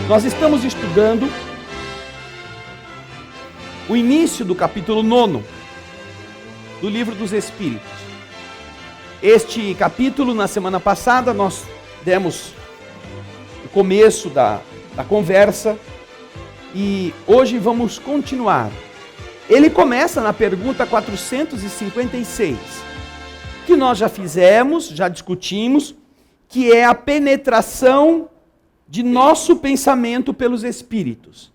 Nós estamos estudando o início do capítulo 9 do Livro dos Espíritos. Este capítulo, na semana passada, nós demos o começo da conversa e hoje vamos continuar. Ele começa na pergunta 456, que nós já fizemos, já discutimos, que é a penetração de nosso pensamento pelos espíritos.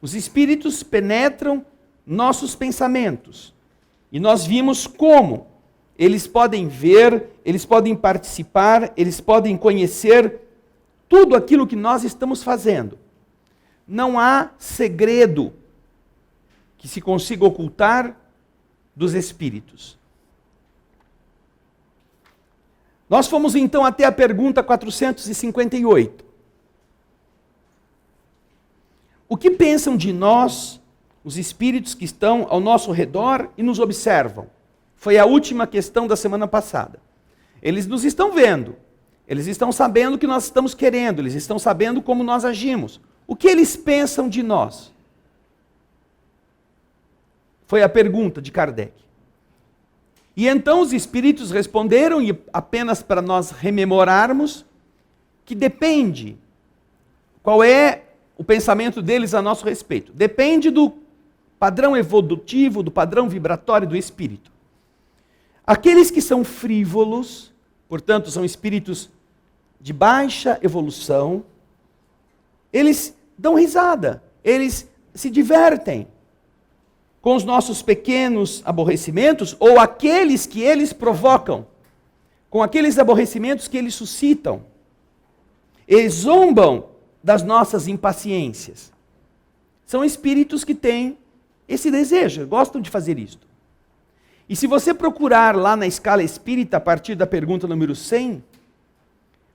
Os espíritos penetram nossos pensamentos. E nós vimos como eles podem ver, eles podem participar, eles podem conhecer tudo aquilo que nós estamos fazendo. Não há segredo que se consiga ocultar dos espíritos. Nós fomos então até a pergunta 458. O que pensam de nós, os espíritos que estão ao nosso redor e nos observam? Foi a última questão da semana passada. Eles nos estão vendo, eles estão sabendo o que nós estamos querendo, eles estão sabendo como nós agimos. O que eles pensam de nós? Foi a pergunta de Kardec. E então os espíritos responderam, e apenas para nós rememorarmos, que depende qual é o pensamento deles a nosso respeito. Depende do padrão evolutivo, do padrão vibratório do espírito. Aqueles que são frívolos, portanto, são espíritos de baixa evolução, eles dão risada, eles se divertem com os nossos pequenos aborrecimentos ou aqueles que eles provocam, com aqueles aborrecimentos que eles suscitam. Eles zombam das nossas impaciências. São espíritos que têm esse desejo, gostam de fazer isto. E se você procurar lá na escala espírita, a partir da pergunta número 100,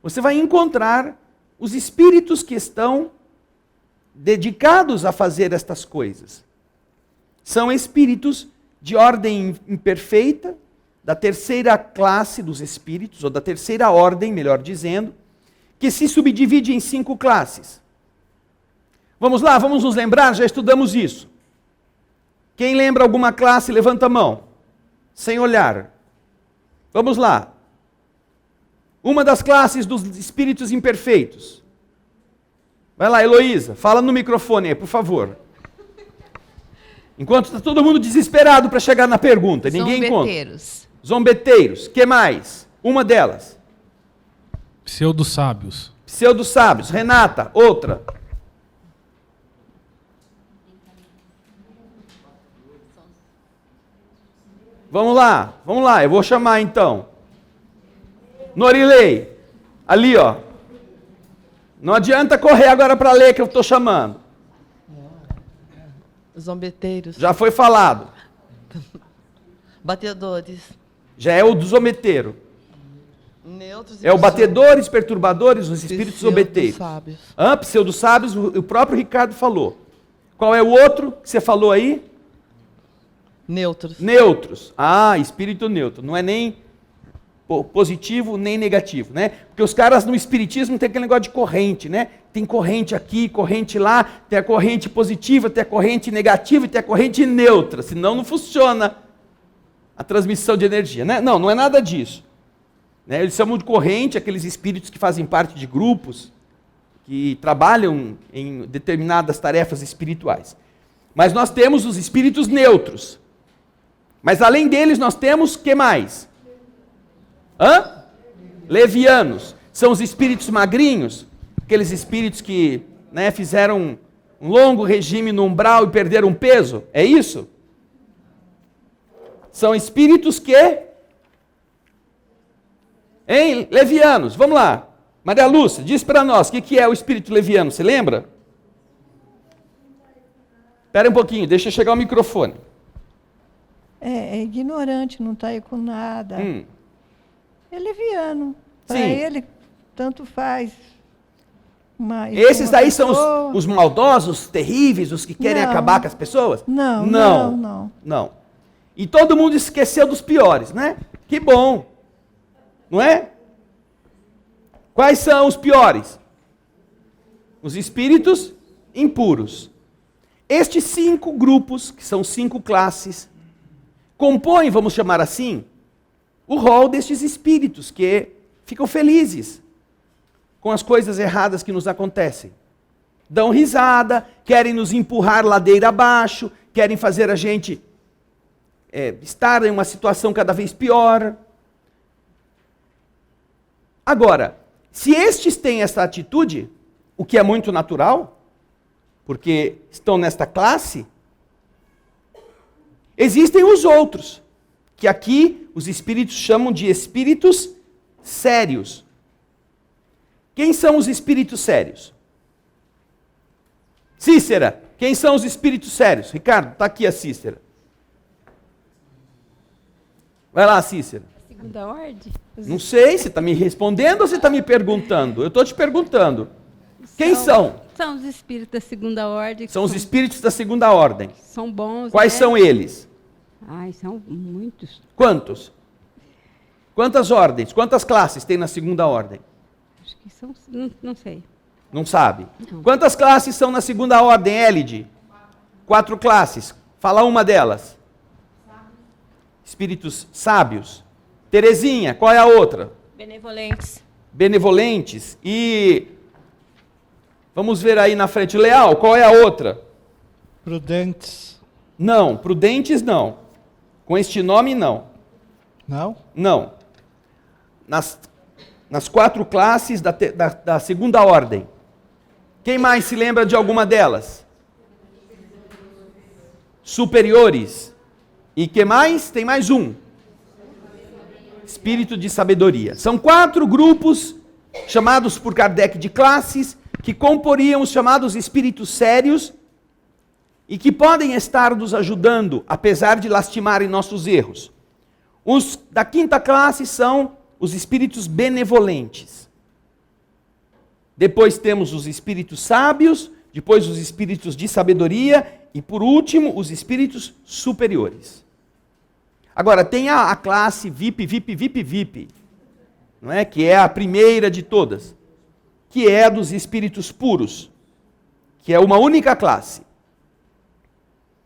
você vai encontrar os espíritos que estão dedicados a fazer estas coisas. São espíritos de ordem imperfeita, da terceira classe dos espíritos, ou da terceira ordem, melhor dizendo, que se subdivide em 5 classes. Vamos lá, vamos nos lembrar, já estudamos isso. Quem lembra alguma classe, levanta a mão, sem olhar. Vamos lá. Uma das classes dos espíritos imperfeitos. Vai lá, Heloísa, fala no microfone aí, por favor. Enquanto está todo mundo desesperado para chegar na pergunta, ninguém encontra. Zombeteiros. Zombeteiros, que mais? Uma delas. Pseudo-sábios. Pseudo-sábios. Renata, outra. Vamos lá, eu vou chamar então. Norilei, ali ó. Não adianta correr agora para ler que eu estou chamando. Zombeteiros. Já foi falado. Batedores. Já é o do zombeteiro. Neutros e é o batedores, perturbadores, os espíritos zombeteiros. Pseudo-sábios, o próprio Ricardo falou. Qual é o outro que você falou aí? Neutros. Neutros. Ah, espírito neutro. Não é nem positivo nem negativo, né? Porque os caras no espiritismo tem aquele negócio de corrente, né? Tem corrente aqui, corrente lá, tem a corrente positiva, tem a corrente negativa e tem a corrente neutra. Senão não funciona a transmissão de energia, né? Não é nada disso. Né? Eles chamam de corrente aqueles espíritos que fazem parte de grupos, que trabalham em determinadas tarefas espirituais. Mas nós temos os espíritos neutros. Mas além deles nós temos, que mais? Levianos. São os espíritos magrinhos, aqueles espíritos que fizeram um longo regime no umbral e perderam peso. É isso? São espíritos que... Levianos, vamos lá. Maria Lúcia, diz para nós, o que é o espírito leviano, você lembra? Espera um pouquinho, deixa eu chegar ao microfone. É ignorante, não está aí com nada. É leviano. Para ele, tanto faz. Esses aí são os maldosos, terríveis, os que querem acabar com as pessoas? Não. E todo mundo esqueceu dos piores, né? Que bom. Não é? Quais são os piores? Os espíritos impuros. Estes 5 grupos, que são 5 classes, compõem, vamos chamar assim, o rol destes espíritos que ficam felizes com as coisas erradas que nos acontecem. Dão risada, querem nos empurrar ladeira abaixo, querem fazer a gente estar em uma situação cada vez pior. Agora, se estes têm essa atitude, o que é muito natural, porque estão nesta classe, existem os outros, que aqui os espíritos chamam de espíritos sérios. Quem são os espíritos sérios? Cícera, quem são os espíritos sérios? Ricardo, está aqui a Cícera. Vai lá, Cícera. Segunda ordem? Não sei, você está me respondendo ou você está me perguntando? Eu estou te perguntando. Quem são? São os espíritos da segunda ordem. São os espíritos da segunda ordem. São bons, Quais né? são eles? Ai, são muitos. Quantos? Quantas ordens? Quantas classes tem na segunda ordem? Acho que são, não sei. Não sabe? Não. Quantas classes são na segunda ordem, Élide? 4 classes. Fala uma delas. Espíritos sábios. Terezinha, qual é a outra? Benevolentes. Benevolentes. E vamos ver aí na frente. Leal, qual é a outra? Prudentes. Não, prudentes não. Com este nome não. Não? Não. Nas 4 classes da segunda ordem. Quem mais se lembra de alguma delas? Superiores. E que mais? Tem mais um. Espírito de sabedoria. São 4 grupos, chamados por Kardec de classes, que comporiam os chamados espíritos sérios e que podem estar nos ajudando, apesar de lastimarem nossos erros. Os da 5ª classe são os espíritos benevolentes. Depois temos os espíritos sábios, depois os espíritos de sabedoria e, por último, os espíritos superiores. Agora, tem a classe VIP, não é? Que é a primeira de todas, que é a dos espíritos puros, que é uma única classe.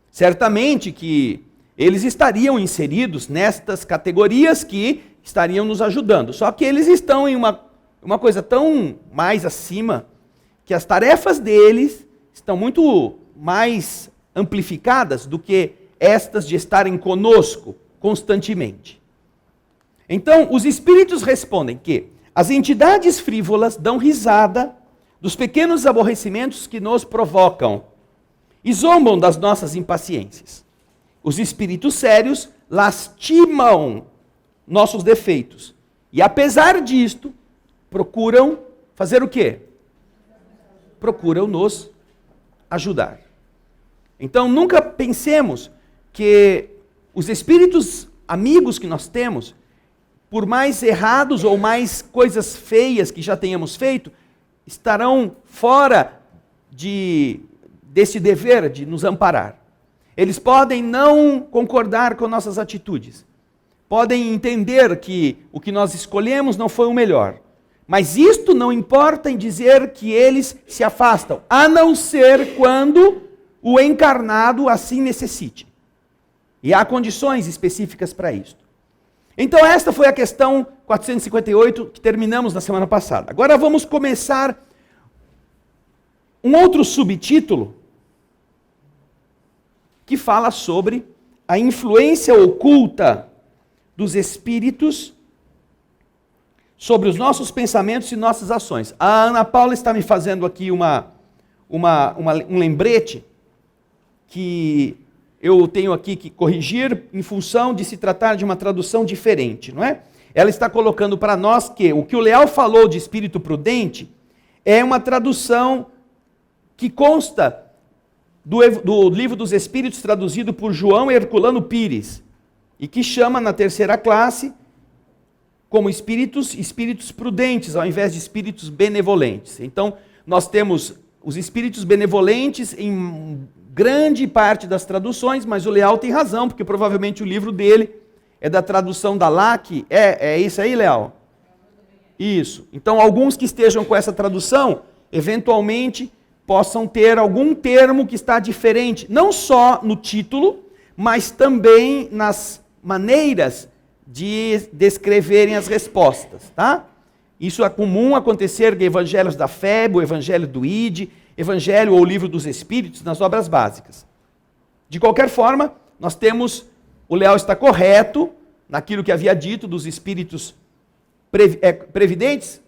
Certamente que eles estariam inseridos nestas categorias que estariam nos ajudando. Só que eles estão em uma coisa tão mais acima, que as tarefas deles estão muito mais amplificadas do que estas de estarem conosco constantemente. Então, os espíritos respondem que as entidades frívolas dão risada dos pequenos aborrecimentos que nos provocam e zombam das nossas impaciências. Os espíritos sérios lastimam nossos defeitos e, apesar disto, procuram fazer o quê? Procuram nos ajudar. Então, nunca pensemos que os espíritos amigos que nós temos, por mais errados ou mais coisas feias que já tenhamos feito, estarão fora desse dever de nos amparar. Eles podem não concordar com nossas atitudes, podem entender que o que nós escolhemos não foi o melhor, mas isto não importa em dizer que eles se afastam, a não ser quando o encarnado assim necessite. E há condições específicas para isto. Então esta foi a questão 458 que terminamos na semana passada. Agora vamos começar um outro subtítulo que fala sobre a influência oculta dos espíritos sobre os nossos pensamentos e nossas ações. A Ana Paula está me fazendo aqui um lembrete que eu tenho aqui que corrigir em função de se tratar de uma tradução diferente, não é? Ela está colocando para nós que o que o Leal falou de espírito prudente é uma tradução que consta do Livro dos Espíritos, traduzido por João Herculano Pires, e que chama na 3ª classe como espíritos prudentes, ao invés de espíritos benevolentes. Então, nós temos os espíritos benevolentes em grande parte das traduções, mas o Leal tem razão, porque provavelmente o livro dele é da tradução da LAC. É isso aí, Leal? Isso. Então, alguns que estejam com essa tradução, eventualmente, possam ter algum termo que está diferente, não só no título, mas também nas maneiras de descreverem as respostas, tá? Isso é comum acontecer em Evangelhos da Fé, o Evangelho do Ide, Evangelho ou Livro dos Espíritos, nas obras básicas. De qualquer forma, nós temos, o Léo está correto naquilo que havia dito dos espíritos previdentes?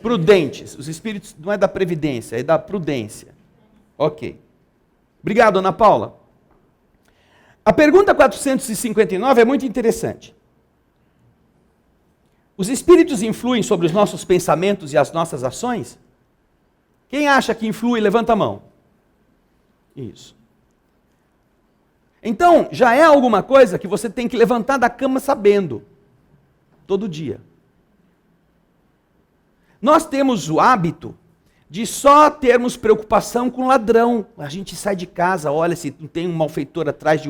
Prudentes. Os espíritos não é da previdência, é da prudência. Ok. Obrigado, Ana Paula. A pergunta 459 é muito interessante. Os espíritos influem sobre os nossos pensamentos e as nossas ações? Quem acha que influi, levanta a mão. Isso. Então, já é alguma coisa que você tem que levantar da cama sabendo. Todo dia. Nós temos o hábito de só termos preocupação com ladrão. A gente sai de casa, olha se não tem um malfeitor atrás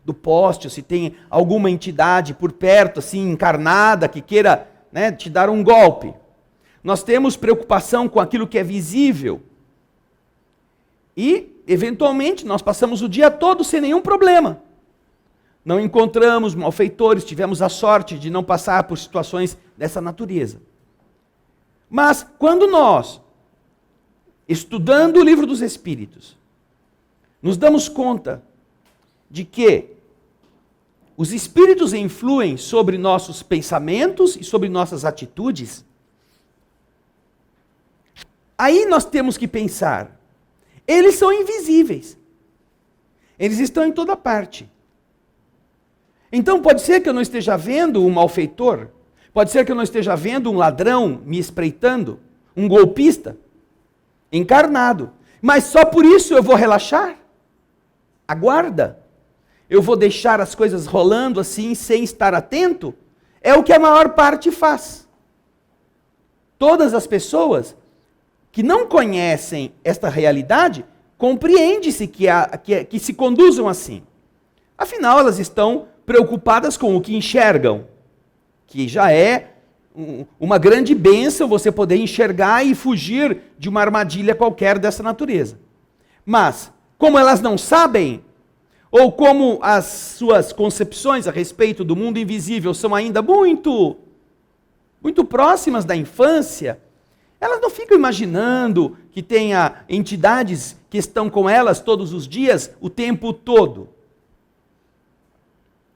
do poste, se tem alguma entidade por perto, assim, encarnada, que queira, né, te dar um golpe. Nós temos preocupação com aquilo que é visível. E, eventualmente, nós passamos o dia todo sem nenhum problema. Não encontramos malfeitores, tivemos a sorte de não passar por situações dessa natureza. Mas, quando nós, estudando o Livro dos Espíritos, nos damos conta de que os espíritos influem sobre nossos pensamentos e sobre nossas atitudes, aí nós temos que pensar, eles são invisíveis. Eles estão em toda parte. Então pode ser que eu não esteja vendo um malfeitor, pode ser que eu não esteja vendo um ladrão me espreitando, um golpista encarnado, mas só por isso eu vou relaxar? Aguarda. Eu vou deixar as coisas rolando assim, sem estar atento? É o que a maior parte faz. Todas as pessoas que não conhecem esta realidade, compreende-se que se conduzam assim. Afinal, elas estão preocupadas com o que enxergam, que já é uma grande bênção você poder enxergar e fugir de uma armadilha qualquer dessa natureza. Mas, como elas não sabem, ou como as suas concepções a respeito do mundo invisível são ainda muito próximas da infância, elas não ficam imaginando que tenha entidades que estão com elas todos os dias, o tempo todo.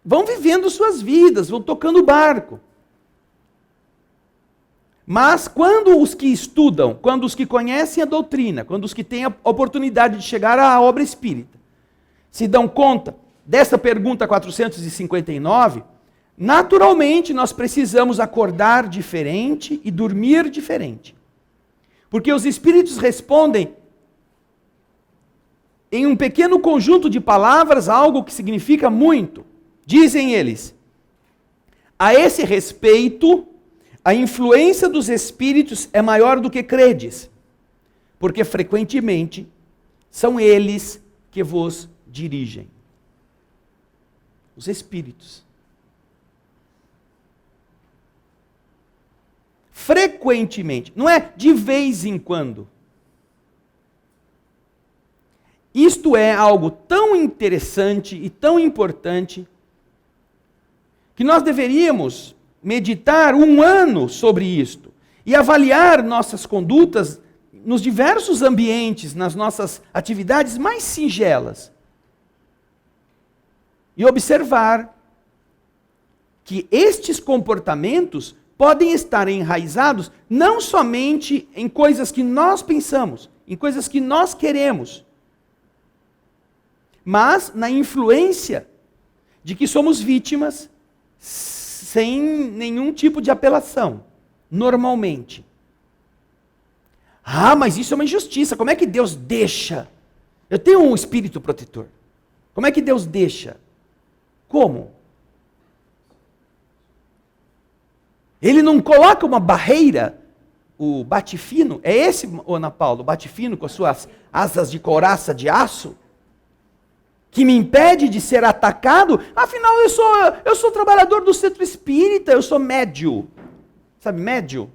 Vão vivendo suas vidas, vão tocando o barco. Mas quando os que estudam, quando os que conhecem a doutrina, quando os que têm a oportunidade de chegar à obra espírita, se dão conta dessa pergunta 459, naturalmente nós precisamos acordar diferente e dormir diferente. Porque os espíritos respondem em um pequeno conjunto de palavras algo que significa muito. Dizem eles: a esse respeito, a influência dos espíritos é maior do que credes, porque frequentemente são eles que vos dirigem. Os espíritos. Frequentemente, não é de vez em quando. Isto é algo tão interessante e tão importante que nós deveríamos meditar 1 ano sobre isto e avaliar nossas condutas nos diversos ambientes, nas nossas atividades mais singelas. E observar que estes comportamentos podem estar enraizados não somente em coisas que nós pensamos, em coisas que nós queremos, mas na influência de que somos vítimas sem nenhum tipo de apelação, normalmente. Ah, mas isso é uma injustiça, como é que Deus deixa? Eu tenho um espírito protetor. Como é que Deus deixa? Como? Ele não coloca uma barreira, o bate-fino, é esse, Ana Paula, o bate-fino com as suas asas de couraça de aço, que me impede de ser atacado? Afinal, eu sou trabalhador do centro espírita, eu sou médio. Sabe, médio?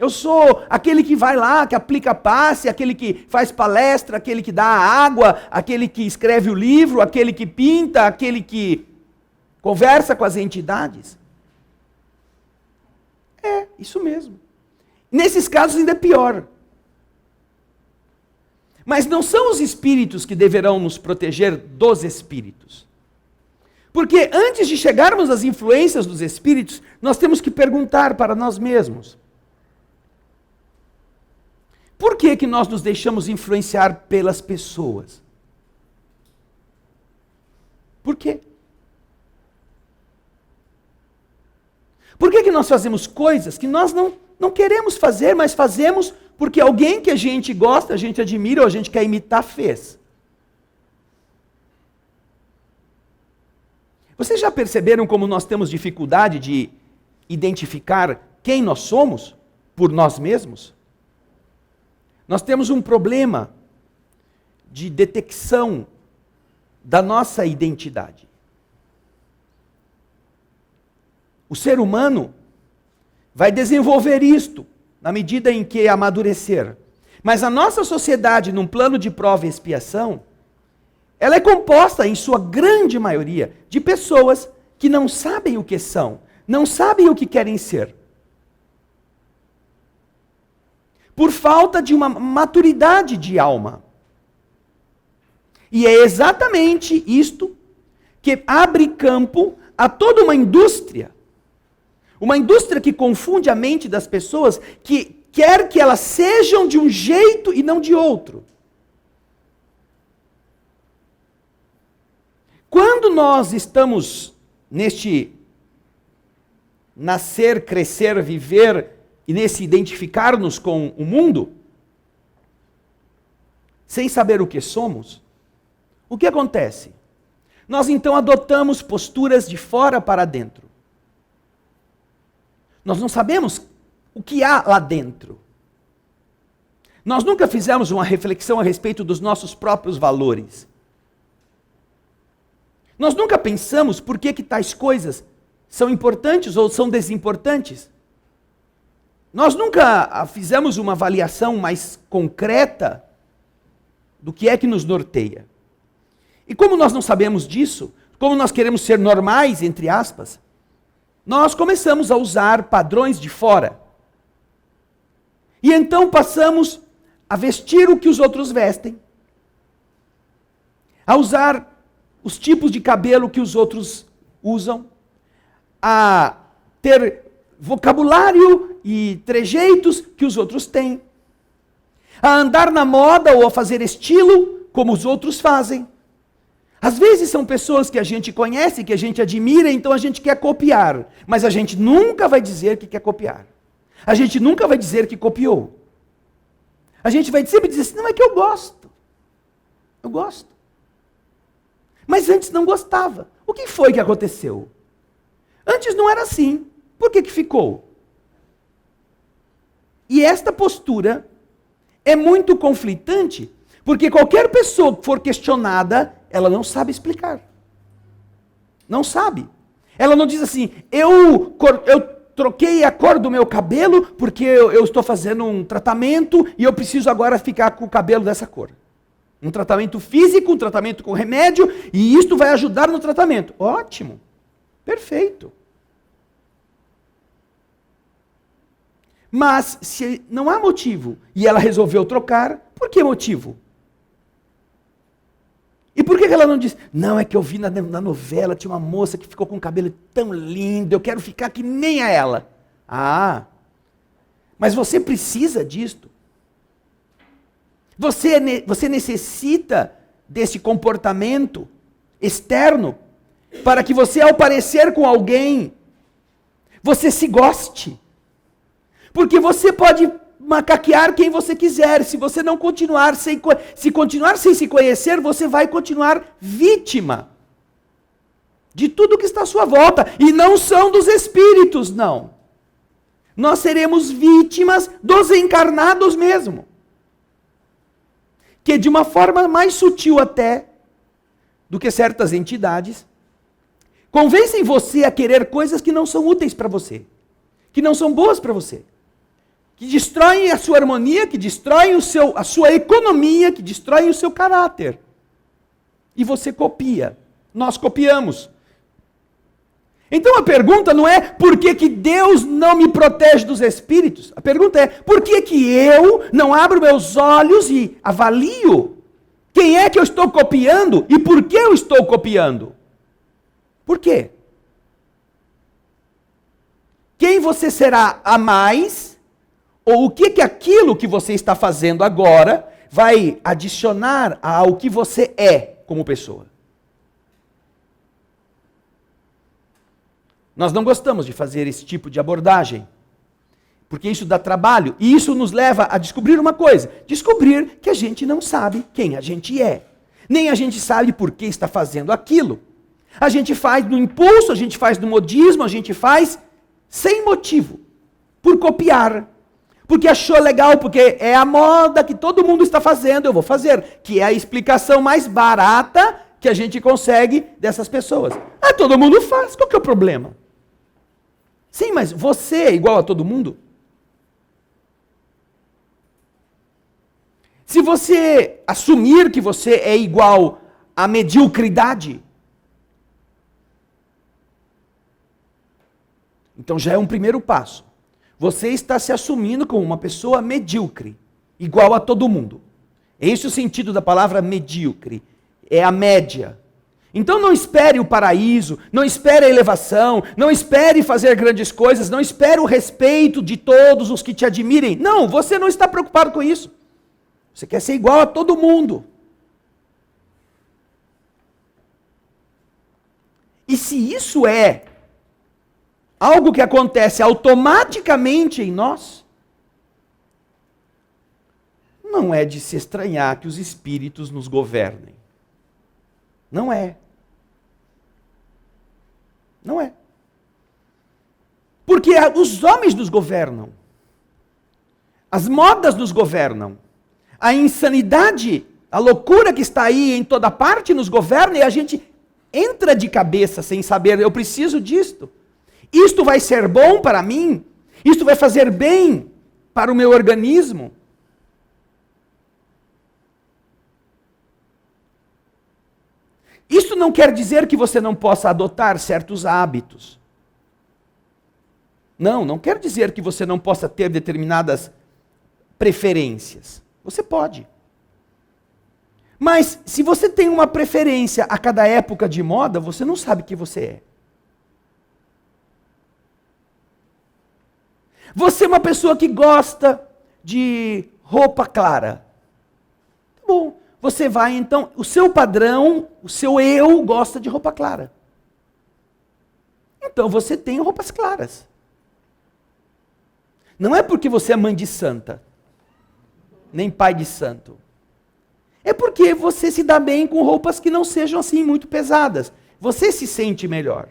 Eu sou aquele que vai lá, que aplica passe, aquele que faz palestra, aquele que dá a água, aquele que escreve o livro, aquele que pinta, aquele que conversa com as entidades. É, isso mesmo. Nesses casos ainda é pior. Mas não são os espíritos que deverão nos proteger dos espíritos. Porque antes de chegarmos às influências dos espíritos, nós temos que perguntar para nós mesmos: por que que nós nos deixamos influenciar pelas pessoas? Por quê? Por que que nós fazemos coisas que nós não queremos fazer, mas fazemos porque alguém que a gente gosta, a gente admira ou a gente quer imitar fez? Vocês já perceberam como nós temos dificuldade de identificar quem nós somos por nós mesmos? Nós temos um problema de detecção da nossa identidade. O ser humano vai desenvolver isto na medida em que amadurecer. Mas a nossa sociedade, num plano de prova e expiação, ela é composta, em sua grande maioria, de pessoas que não sabem o que são, não sabem o que querem ser. Por falta de uma maturidade de alma. E é exatamente isto que abre campo a toda uma indústria. Uma indústria que confunde a mente das pessoas, que quer que elas sejam de um jeito e não de outro. Quando nós estamos neste nascer, crescer, viver e nesse identificar-nos com o mundo, sem saber o que somos, o que acontece? Nós então adotamos posturas de fora para dentro. Nós não sabemos o que há lá dentro. Nós nunca fizemos uma reflexão a respeito dos nossos próprios valores. Nós nunca pensamos por que tais coisas são importantes ou são desimportantes. Nós nunca fizemos uma avaliação mais concreta do que é que nos norteia. E como nós não sabemos disso, como nós queremos ser normais, entre aspas, nós começamos a usar padrões de fora. E então passamos a vestir o que os outros vestem, a usar os tipos de cabelo que os outros usam, a ter vocabulário e trejeitos que os outros têm, a andar na moda ou a fazer estilo como os outros fazem. Às vezes são pessoas que a gente conhece, que a gente admira, então a gente quer copiar, mas a gente nunca vai dizer que quer copiar. A gente nunca vai dizer que copiou. A gente vai sempre dizer assim: não, é que eu gosto. Eu gosto. Mas antes não gostava. O que foi que aconteceu? Antes não era assim. Por que que ficou? E esta postura é muito conflitante, porque qualquer pessoa que for questionada, ela não sabe explicar. Não sabe. Ela não diz assim: eu troquei a cor do meu cabelo porque eu estou fazendo um tratamento e eu preciso agora ficar com o cabelo dessa cor. Um tratamento físico, um tratamento com remédio, e isto vai ajudar no tratamento. Ótimo. Perfeito. Mas se não há motivo e ela resolveu trocar, por que motivo? E por que ela não diz: não, é que eu vi na novela, tinha uma moça que ficou com o cabelo tão lindo, eu quero ficar que nem a ela. Ah, mas você precisa disto. Você necessita desse comportamento externo para que você, ao parecer com alguém, você se goste. Porque você pode macaquear quem você quiser. Se você não continuar sem se conhecer, você vai continuar vítima de tudo que está à sua volta. E não são dos espíritos, não. Nós seremos vítimas dos encarnados mesmo. Que de uma forma mais sutil até do que certas entidades, convencem você a querer coisas que não são úteis para você, que não são boas para você, que destroem a sua harmonia, que destroem a sua economia, que destroem o seu caráter. E você copia. Nós copiamos. Então a pergunta não é por que Deus não me protege dos espíritos. A pergunta é por que eu não abro meus olhos e avalio quem é que eu estou copiando e por que eu estou copiando. Por quê? Quem você será a mais, ou o que aquilo que você está fazendo agora vai adicionar ao que você é como pessoa. Nós não gostamos de fazer esse tipo de abordagem, porque isso dá trabalho, e isso nos leva a descobrir uma coisa, descobrir que a gente não sabe quem a gente é, nem a gente sabe por que está fazendo aquilo. A gente faz no impulso, a gente faz no modismo, a gente faz sem motivo, por copiar, porque achou legal, porque é a moda que todo mundo está fazendo, eu vou fazer, que é a explicação mais barata que a gente consegue dessas pessoas. Ah, todo mundo faz, qual que é o problema? Sim, mas você é igual a todo mundo? Se você assumir que você é igual à mediocridade, então já é um primeiro passo. Você está se assumindo como uma pessoa medíocre, igual a todo mundo. Esse é o sentido da palavra medíocre. É a média. Então não espere o paraíso, não espere a elevação, não espere fazer grandes coisas, não espere o respeito de todos os que te admirem. Não, você não está preocupado com isso. Você quer ser igual a todo mundo. E se isso é algo que acontece automaticamente em nós, não é de se estranhar que os espíritos nos governem. Não é. Não é. Porque os homens nos governam. As modas nos governam. A insanidade, a loucura que está aí em toda parte nos governa e a gente entra de cabeça sem saber, eu preciso disto. Isto vai ser bom para mim? Isto vai fazer bem para o meu organismo? Isso não quer dizer que você não possa adotar certos hábitos. Não quer dizer que você não possa ter determinadas preferências. Você pode. Mas se você tem uma preferência a cada época de moda, você não sabe quem você é. Você é uma pessoa que gosta de roupa clara. Tá bom. Você vai então, o seu padrão, o seu eu gosta de roupa clara. Então você tem roupas claras. Não é porque você é mãe de santa, nem pai de santo. É porque você se dá bem com roupas que não sejam assim muito pesadas. Você se sente melhor.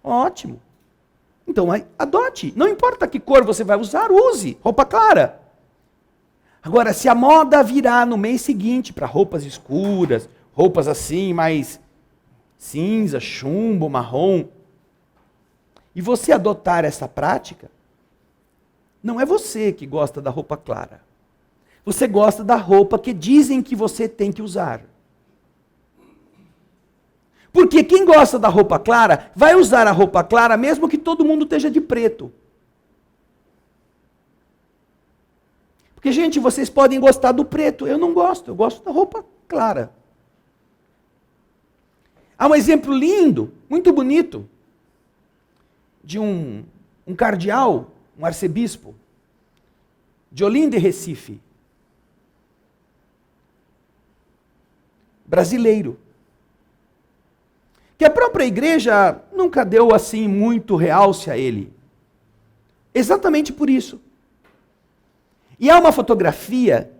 Ótimo. Então adote. Não importa que cor você vai usar, use roupa clara. Agora, se a moda virar no mês seguinte para roupas escuras, roupas assim mais cinza, chumbo, marrom, e você adotar essa prática, não é você que gosta da roupa clara. Você gosta da roupa que dizem que você tem que usar. Porque quem gosta da roupa clara, vai usar a roupa clara mesmo que todo mundo esteja de preto. Porque, gente, vocês podem gostar do preto. Eu não gosto, eu gosto da roupa clara. Há um exemplo lindo, muito bonito, de um cardeal, um arcebispo, de Olinda e Recife. Brasileiro. Que a própria igreja nunca deu assim muito realce a ele. Exatamente por isso. E há uma fotografia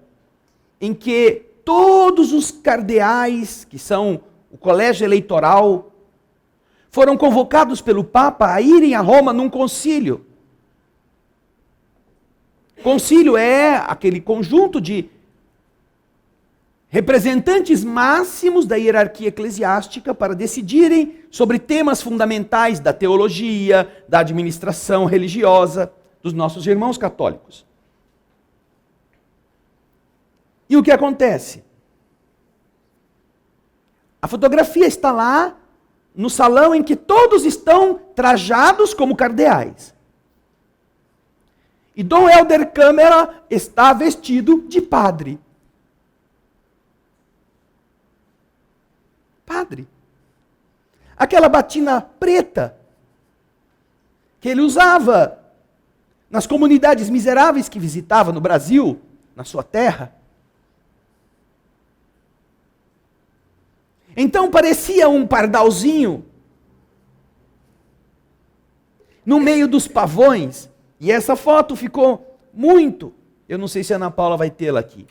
em que todos os cardeais, que são o colégio eleitoral, foram convocados pelo Papa a irem a Roma num concílio. Concílio é aquele conjunto de representantes máximos da hierarquia eclesiástica para decidirem sobre temas fundamentais da teologia, da administração religiosa dos nossos irmãos católicos. E o que acontece? A fotografia está lá no salão em que todos estão trajados como cardeais. E Dom Helder Câmara está vestido de padre. Padre. Aquela batina preta que ele usava nas comunidades miseráveis que visitava no Brasil, na sua terra. Então parecia um pardalzinho no meio dos pavões. E essa foto ficou muito... Eu não sei se a Ana Paula vai tê-la aqui.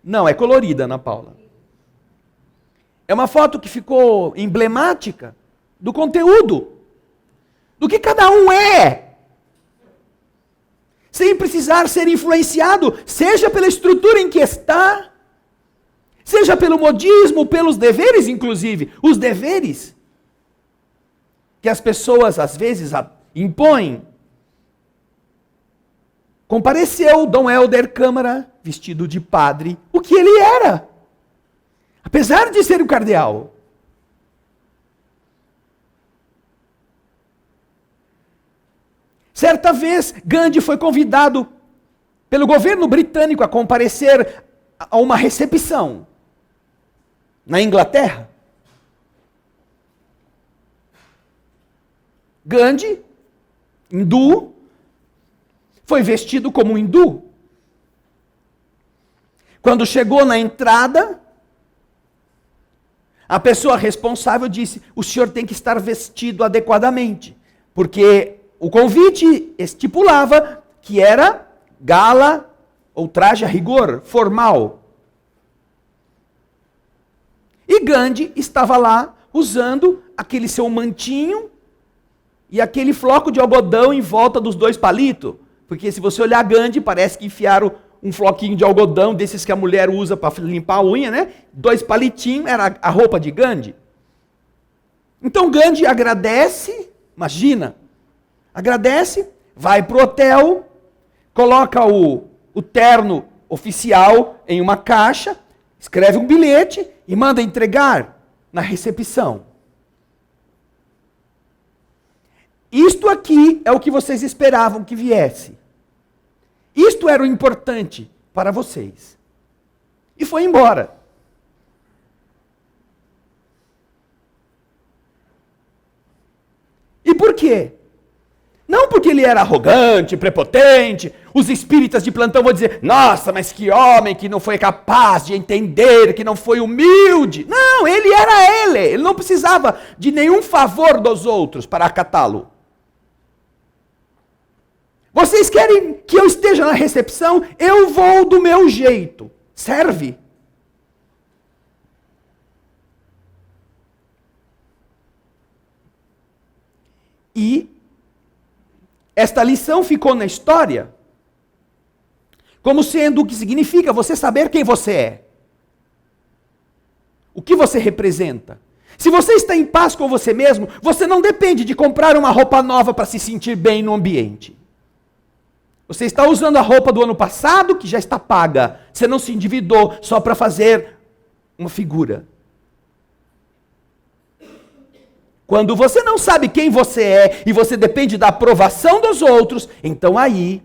Não, é colorida, Ana Paula. É uma foto que ficou emblemática do conteúdo, do que cada um é. Sem precisar ser influenciado, seja pela estrutura em que está, seja pelo modismo, pelos deveres, inclusive. Os deveres que as pessoas, às vezes, impõem. Compareceu Dom Helder Câmara, vestido de padre, o que ele era. Apesar de ser o cardeal. Certa vez, Gandhi foi convidado pelo governo britânico a comparecer a uma recepção na Inglaterra. Gandhi, hindu, foi vestido como um hindu. Quando chegou na entrada, a pessoa responsável disse: o senhor tem que estar vestido adequadamente, porque o convite estipulava que era gala ou traje a rigor, formal. E Gandhi estava lá usando aquele seu mantinho e aquele floco de algodão em volta dos dois palitos. Porque se você olhar Gandhi, parece que enfiaram um floquinho de algodão, desses que a mulher usa para limpar a unha, né? 2 palitinhos, era a roupa de Gandhi. Então Gandhi agradece, imagina, agradece, vai para o hotel, coloca o terno oficial em uma caixa, escreve um bilhete e manda entregar na recepção. Isto aqui é o que vocês esperavam que viesse. Isto era o importante para vocês. E foi embora. E por quê? Não porque ele era arrogante, prepotente, os espíritas de plantão vão dizer: nossa, mas que homem que não foi capaz de entender, que não foi humilde. Não, ele era ele não precisava de nenhum favor dos outros para acatá-lo. Vocês querem que eu esteja na recepção? Eu vou do meu jeito. Serve? E esta lição ficou na história como sendo o que significa você saber quem você é. O que você representa. Se você está em paz com você mesmo, você não depende de comprar uma roupa nova para se sentir bem no ambiente. Você está usando a roupa do ano passado, que já está paga. Você não se endividou só para fazer uma figura. Quando você não sabe quem você é e você depende da aprovação dos outros, então aí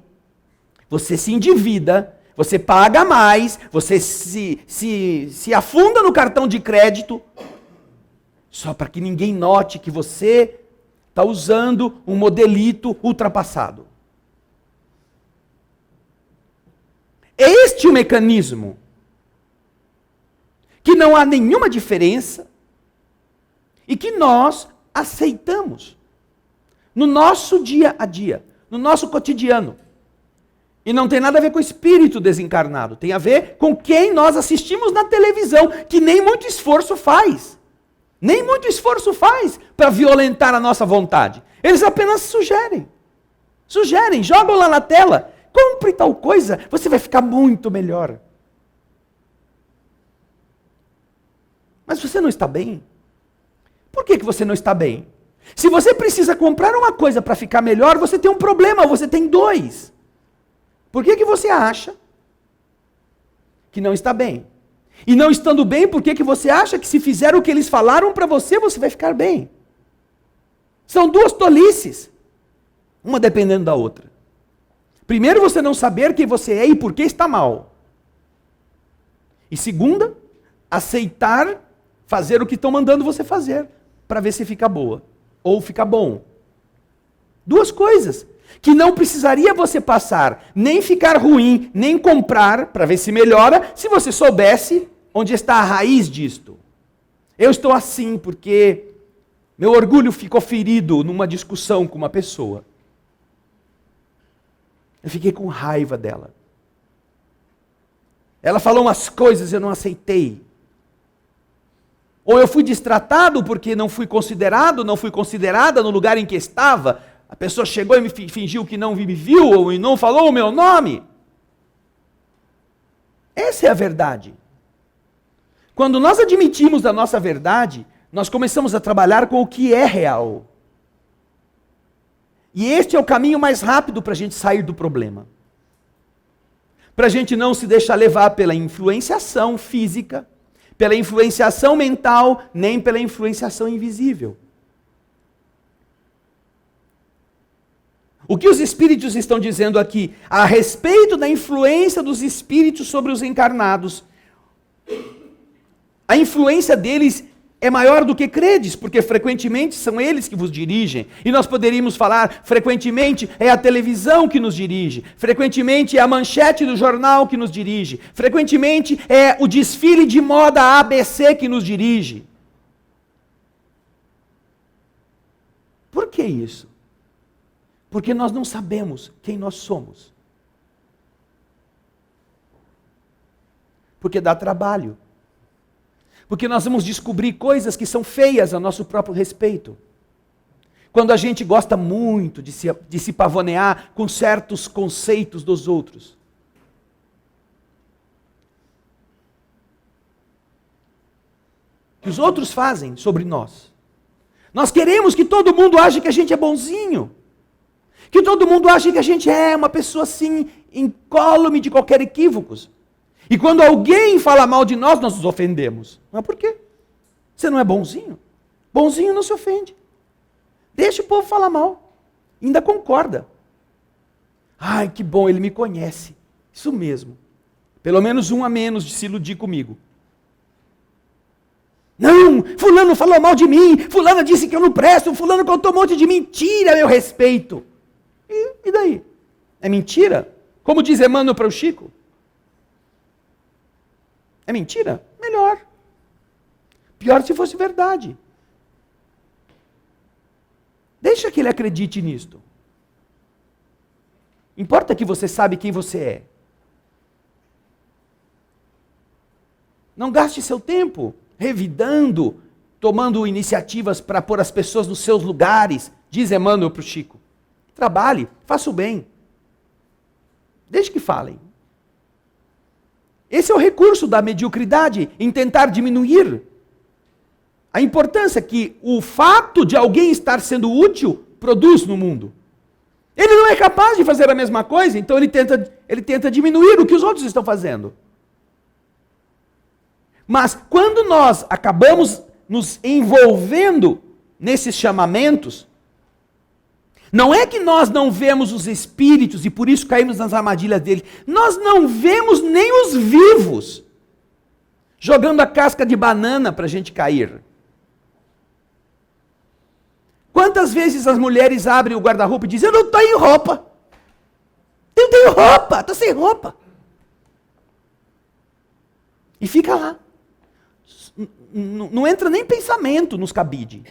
você se endivida, você paga mais, você se afunda no cartão de crédito, só para que ninguém note que você está usando um modelito ultrapassado. É este o mecanismo. Que não há nenhuma diferença e que nós aceitamos no nosso dia a dia, no nosso cotidiano. E não tem nada a ver com o espírito desencarnado, tem a ver com quem nós assistimos na televisão, que nem muito esforço faz. Nem muito esforço faz para violentar a nossa vontade. Eles apenas sugerem. Sugerem, jogam lá na tela. Compre tal coisa, você vai ficar muito melhor. Mas você não está bem? Por que você não está bem? Se você precisa comprar uma coisa para ficar melhor, você tem um problema, você tem 2. Por que você acha que não está bem. E não estando bem, por que você acha que se fizer o que eles falaram para você, você vai ficar bem? São duas tolices, uma dependendo da outra. Primeiro, você não saber quem você é e por que está mal. E segunda, aceitar fazer o que estão mandando você fazer, para ver se fica boa, ou fica bom. Duas coisas que não precisaria você passar, nem ficar ruim, nem comprar, para ver se melhora, se você soubesse onde está a raiz disto. Eu estou assim porque meu orgulho ficou ferido numa discussão com uma pessoa. Eu fiquei com raiva dela. Ela falou umas coisas, eu não aceitei. Ou eu fui destratado porque não fui considerado, não fui considerada no lugar em que estava. A pessoa chegou e me fingiu que não me viu, ou não falou o meu nome. Essa é a verdade. Quando nós admitimos a nossa verdade, nós começamos a trabalhar com o que é real. E este é o caminho mais rápido para a gente sair do problema. Para a gente não se deixar levar pela influenciação física, pela influenciação mental, nem pela influenciação invisível. O que os espíritos estão dizendo aqui a respeito da influência dos espíritos sobre os encarnados? A influência deles é maior do que credes, porque frequentemente são eles que vos dirigem. E nós poderíamos falar, frequentemente é a televisão que nos dirige, frequentemente é a manchete do jornal que nos dirige, frequentemente é o desfile de moda ABC que nos dirige. Por que isso? Porque nós não sabemos quem nós somos. Porque dá trabalho. Porque nós vamos descobrir coisas que são feias a nosso próprio respeito. Quando a gente gosta muito de se pavonear com certos conceitos dos outros. Que os outros fazem sobre nós. Nós queremos que todo mundo ache que a gente é bonzinho. Que todo mundo ache que a gente é uma pessoa assim, incólume de qualquer equívocos. E quando alguém fala mal de nós, nós nos ofendemos. Mas por quê? Você não é bonzinho? Bonzinho não se ofende. Deixa o povo falar mal. Ainda concorda. Ai, que bom, ele me conhece. Isso mesmo. Pelo menos um a menos de se iludir comigo. Não, fulano falou mal de mim, fulano disse que eu não presto, fulano contou um monte de mentira a meu respeito. E daí? É mentira? Como diz Emmanuel para o Chico? É mentira? Melhor. Pior se fosse verdade. Deixa que ele acredite nisto. Importa que você sabe quem você é. Não gaste seu tempo revidando, tomando iniciativas para pôr as pessoas nos seus lugares, diz Emmanuel para o Chico. Trabalhe, faça o bem. Deixe que falem. Esse é o recurso da mediocridade, em tentar diminuir a importância que o fato de alguém estar sendo útil produz no mundo. Ele não é capaz de fazer a mesma coisa, então ele tenta diminuir o que os outros estão fazendo. Mas quando nós acabamos nos envolvendo nesses chamamentos, não é que nós não vemos os espíritos e por isso caímos nas armadilhas deles. Nós não vemos nem os vivos jogando a casca de banana para a gente cair. Quantas vezes as mulheres abrem o guarda-roupa e dizem, eu não tenho roupa. Eu não tenho roupa, estou sem roupa. E fica lá. Não entra nem pensamento nos cabide.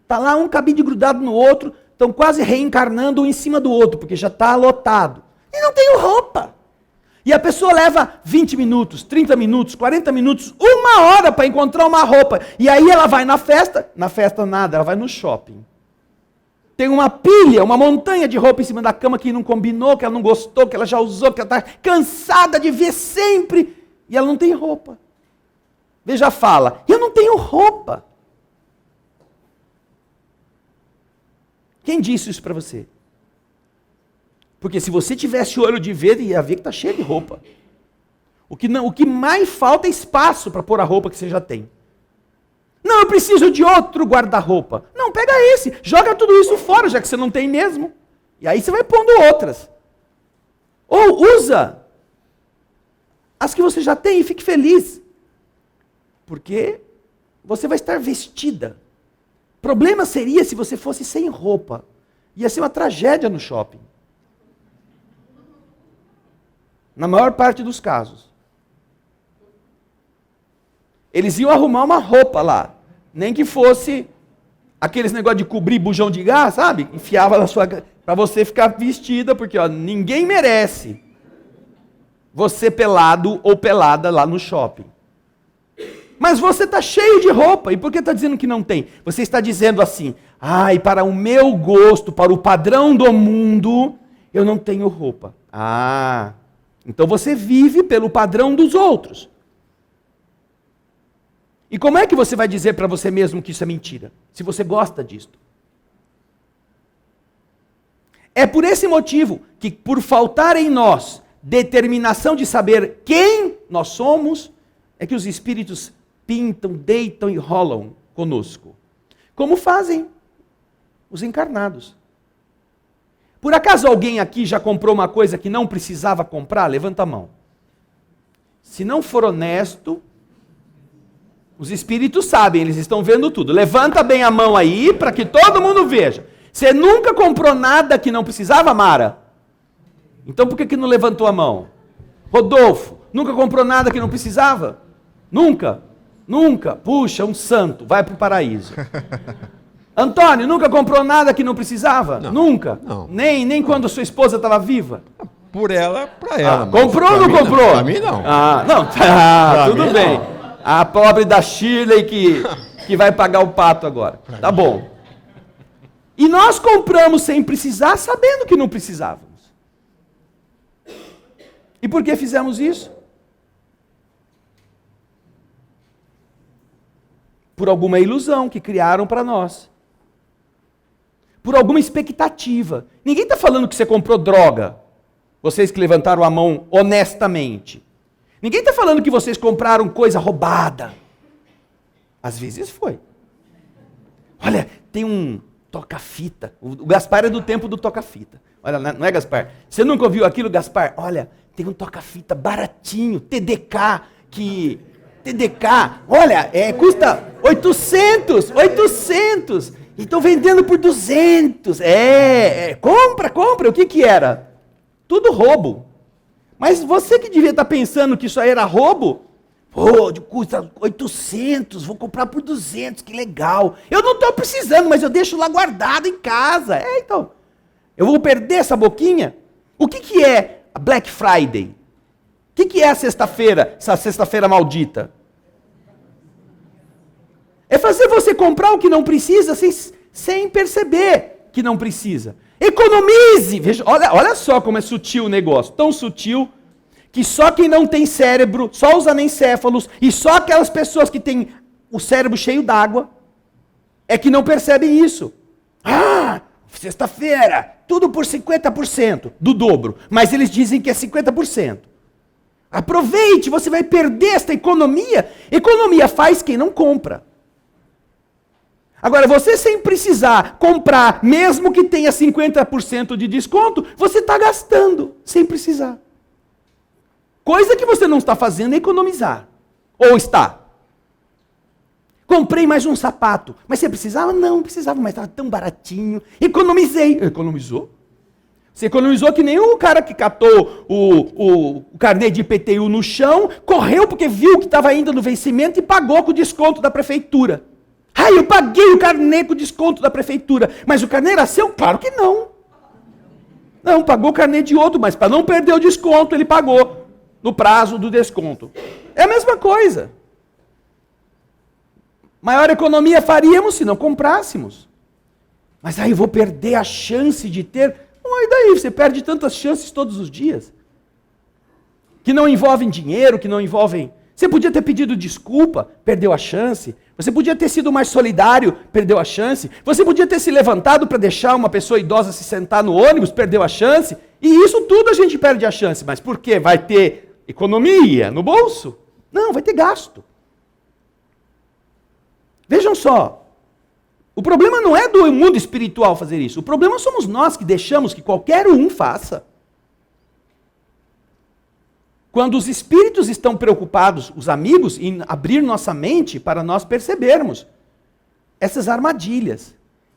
Está lá um cabide grudado no outro, estão quase reencarnando um em cima do outro, porque já está lotado. E não tenho roupa. E a pessoa leva 20 minutos, 30 minutos, 40 minutos, 1 hora para encontrar uma roupa. E aí ela vai na festa nada, ela vai no shopping. Tem uma pilha, uma montanha de roupa em cima da cama que não combinou, que ela não gostou, que ela já usou, que ela está cansada de ver sempre. E ela não tem roupa. Veja, fala, eu não tenho roupa. Quem disse isso para você? Porque se você tivesse olho de ver, ia ver que está cheio de roupa. O que mais falta é espaço para pôr a roupa que você já tem. Não, eu preciso de outro guarda-roupa. Não, pega esse, joga tudo isso fora, já que você não tem mesmo. E aí você vai pondo outras. Ou usa as que você já tem e fique feliz. Porque você vai estar vestida. Problema seria se você fosse sem roupa. Ia ser uma tragédia no shopping. Na maior parte dos casos. Eles iam arrumar uma roupa lá. Nem que fosse aqueles negócio de cobrir bujão de gás, sabe? Enfiava na sua... para você ficar vestida, porque ó, ninguém merece você pelado ou pelada lá no shopping. Mas você está cheio de roupa. E por que está dizendo que não tem? Você está dizendo assim, ai, para o meu gosto, para o padrão do mundo, eu não tenho roupa. Ah, então você vive pelo padrão dos outros. E como é que você vai dizer para você mesmo que isso é mentira? Se você gosta disso. É por esse motivo que, por faltar em nós determinação de saber quem nós somos, é que os espíritos pintam, deitam e rolam conosco. Como fazem os encarnados. Por acaso alguém aqui já comprou uma coisa que não precisava comprar? Levanta a mão. Se não for honesto, os espíritos sabem, eles estão vendo tudo. Levanta bem a mão aí para que todo mundo veja. Você nunca comprou nada que não precisava, Mara? Então por que não levantou a mão? Rodolfo, nunca comprou nada que não precisava? Nunca? Nunca? Puxa, um santo, vai para o paraíso. Antônio, nunca comprou nada que não precisava? Não. Nunca? Não. Nem quando a sua esposa estava viva? Por ela, pra ela. mas Comprou ou pra não mim comprou? Pra mim não. Ah, não, Pra tudo mim, bem. não. A pobre da Shirley que vai pagar o pato agora. Tá bom. E nós compramos sem precisar, sabendo que não precisávamos. E por que fizemos isso? Por alguma ilusão que criaram para nós. Por alguma expectativa. Ninguém está falando que você comprou droga. Vocês que levantaram a mão honestamente. Ninguém está falando que vocês compraram coisa roubada. Às vezes foi. Olha, tem um toca-fita. O Gaspar é do tempo do toca-fita. Olha, não é, Gaspar? Você nunca ouviu aquilo, Gaspar? Olha, tem um toca-fita baratinho, TDK, olha, custa 800. E estão vendendo por 200. Compra. O que era? Tudo roubo. Mas você que devia estar pensando que isso aí era roubo, custa 800, vou comprar por 200, que legal. Eu não estou precisando, mas eu deixo lá guardado em casa. Então, eu vou perder essa boquinha? O que é a Black Friday? O que é a sexta-feira, essa sexta-feira maldita? É fazer você comprar o que não precisa sem perceber que não precisa. Economize! Veja, olha só como é sutil o negócio. Tão sutil que só quem não tem cérebro, só os anencéfalos e só aquelas pessoas que têm o cérebro cheio d'água é que não percebem isso. Sexta-feira, tudo por 50% do dobro. Mas eles dizem que é 50%. Aproveite, você vai perder esta economia. Economia faz quem não compra. Agora, você sem precisar comprar, mesmo que tenha 50% de desconto, você está gastando sem precisar. Coisa que você não está fazendo é economizar. Ou está? Comprei mais um sapato. Mas você precisava? Não precisava, mas estava tão baratinho. Economizei. Economizou? Você economizou que nem o cara que catou o carnê de IPTU no chão, correu porque viu que estava indo no vencimento e pagou com o desconto da prefeitura. Eu paguei o carnê com o desconto da prefeitura. Mas o carnê era seu? Claro que não. Não, pagou o carnê de outro, mas para não perder o desconto, ele pagou no prazo do desconto. É a mesma coisa. Maior economia faríamos se não comprássemos. Mas aí eu vou perder a chance de ter. E daí? Você perde tantas chances todos os dias. Que não envolvem dinheiro, que não envolvem... Você podia ter pedido desculpa, perdeu a chance. Você podia ter sido mais solidário, perdeu a chance. Você podia ter se levantado para deixar uma pessoa idosa se sentar no ônibus, perdeu a chance. E isso tudo a gente perde a chance. Mas por quê? Vai ter economia no bolso. Não, vai ter gasto. Vejam só, o problema não é do mundo espiritual fazer isso. O problema somos nós que deixamos que qualquer um faça. Quando os espíritos estão preocupados, os amigos, em abrir nossa mente para nós percebermos essas armadilhas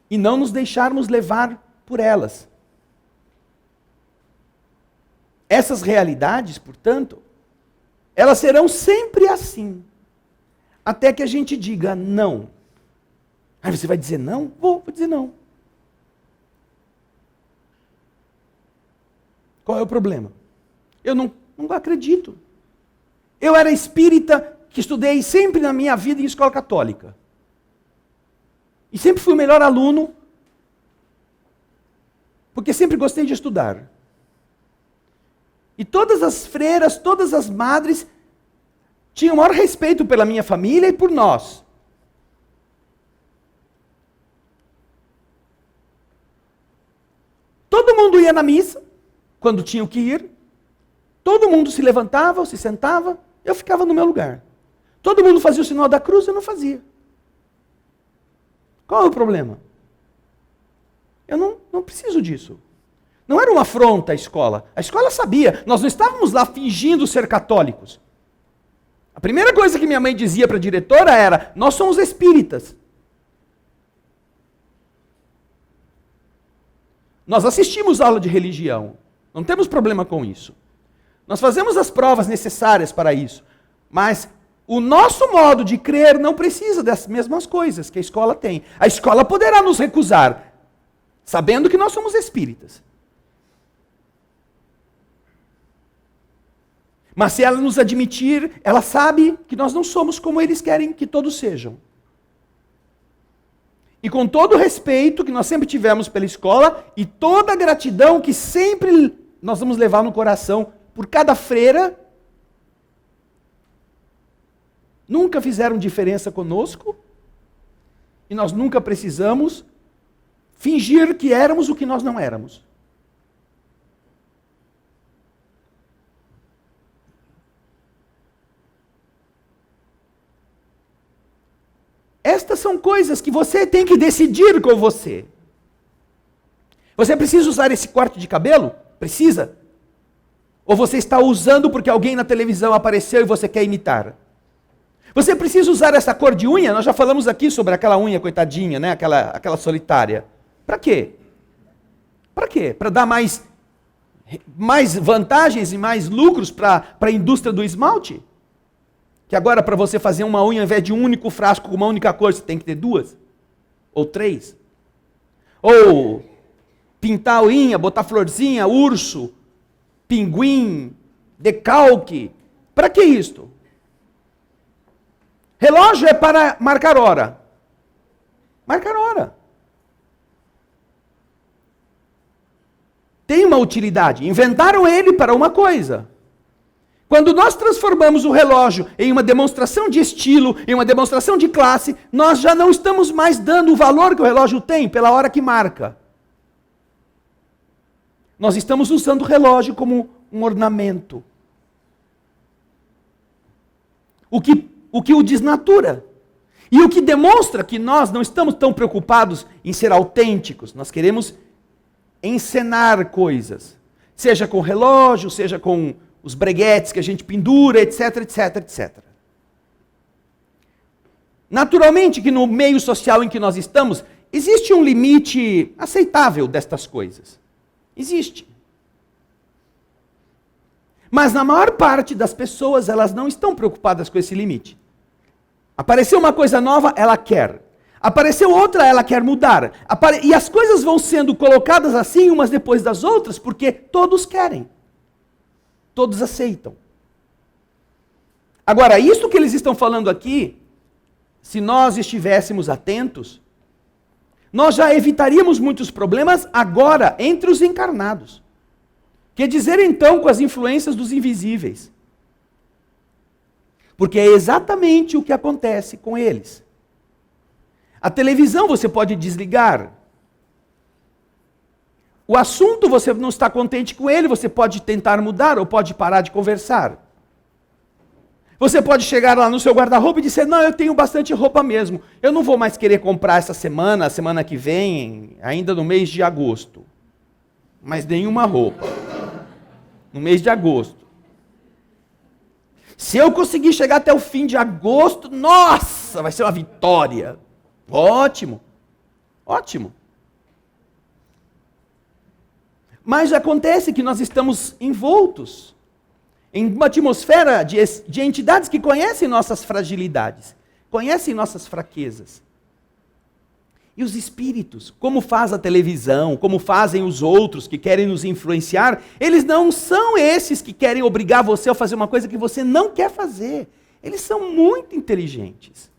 e não nos deixarmos levar por elas. Essas realidades, portanto, elas serão sempre assim, até que a gente diga não. Aí você vai dizer não? Vou dizer não. Qual é o problema? Eu não acredito. Eu era espírita que estudei sempre na minha vida em escola católica. E sempre fui o melhor aluno, porque sempre gostei de estudar. E todas as freiras, todas as madres tinham o maior respeito pela minha família e por nós. Todo mundo ia na missa, quando tinham que ir. Todo mundo se levantava ou se sentava, eu ficava no meu lugar. Todo mundo fazia o sinal da cruz, eu não fazia. Qual é o problema? Eu não preciso disso. Não era uma afronta à escola. A escola sabia, nós não estávamos lá fingindo ser católicos. A primeira coisa que minha mãe dizia para a diretora era: nós somos espíritas. Nós assistimos aula de religião. Não temos problema com isso. Nós fazemos as provas necessárias para isso. Mas o nosso modo de crer não precisa das mesmas coisas que a escola tem. A escola poderá nos recusar, sabendo que nós somos espíritas. Mas se ela nos admitir, ela sabe que nós não somos como eles querem que todos sejam. E com todo o respeito que nós sempre tivemos pela escola e toda a gratidão que sempre nós vamos levar no coração por cada freira, nunca fizeram diferença conosco e nós nunca precisamos fingir que éramos o que nós não éramos. Estas são coisas que você tem que decidir com você. Você precisa usar esse corte de cabelo? Precisa? Ou você está usando porque alguém na televisão apareceu e você quer imitar? Você precisa usar essa cor de unha? Nós já falamos aqui sobre aquela unha coitadinha, né? Aquela solitária. Para quê? Para quê? Para dar mais vantagens e mais lucros para a indústria do esmalte? Que agora para você fazer uma unha, ao invés de um único frasco com uma única cor, você tem que ter 2? Ou 3? Ou pintar a unha, botar florzinha, urso, pinguim, decalque. Para que isto? Relógio é para marcar hora. Marcar hora. Tem uma utilidade. Inventaram ele para uma coisa. Quando nós transformamos o relógio em uma demonstração de estilo, em uma demonstração de classe, nós já não estamos mais dando o valor que o relógio tem pela hora que marca. Nós estamos usando o relógio como um ornamento. O que o desnatura. E o que demonstra que nós não estamos tão preocupados em ser autênticos. Nós queremos encenar coisas. Seja com relógio, seja com os breguetes que a gente pendura, etc, etc, etc. Naturalmente que no meio social em que nós estamos, existe um limite aceitável destas coisas. Existe. Mas na maior parte das pessoas, elas não estão preocupadas com esse limite. Apareceu uma coisa nova, ela quer. Apareceu outra, ela quer mudar. E as coisas vão sendo colocadas assim, umas depois das outras, porque todos querem. Todos aceitam. Agora, isso que eles estão falando aqui, se nós estivéssemos atentos, nós já evitaríamos muitos problemas agora entre os encarnados. Quer dizer, então, com as influências dos invisíveis. Porque é exatamente o que acontece com eles. A televisão você pode desligar. O assunto você não está contente com ele, você pode tentar mudar ou pode parar de conversar. Você pode chegar lá no seu guarda-roupa e dizer, não, eu tenho bastante roupa mesmo. Eu não vou mais querer comprar essa semana, a semana que vem, ainda no mês de agosto. Mas nenhuma roupa. No mês de agosto. Se eu conseguir chegar até o fim de agosto, nossa, vai ser uma vitória. Ótimo. Ótimo. Mas acontece que nós estamos envoltos em uma atmosfera de entidades que conhecem nossas fragilidades, conhecem nossas fraquezas. E os espíritos, como faz a televisão, como fazem os outros que querem nos influenciar, eles não são esses que querem obrigar você a fazer uma coisa que você não quer fazer. Eles são muito inteligentes.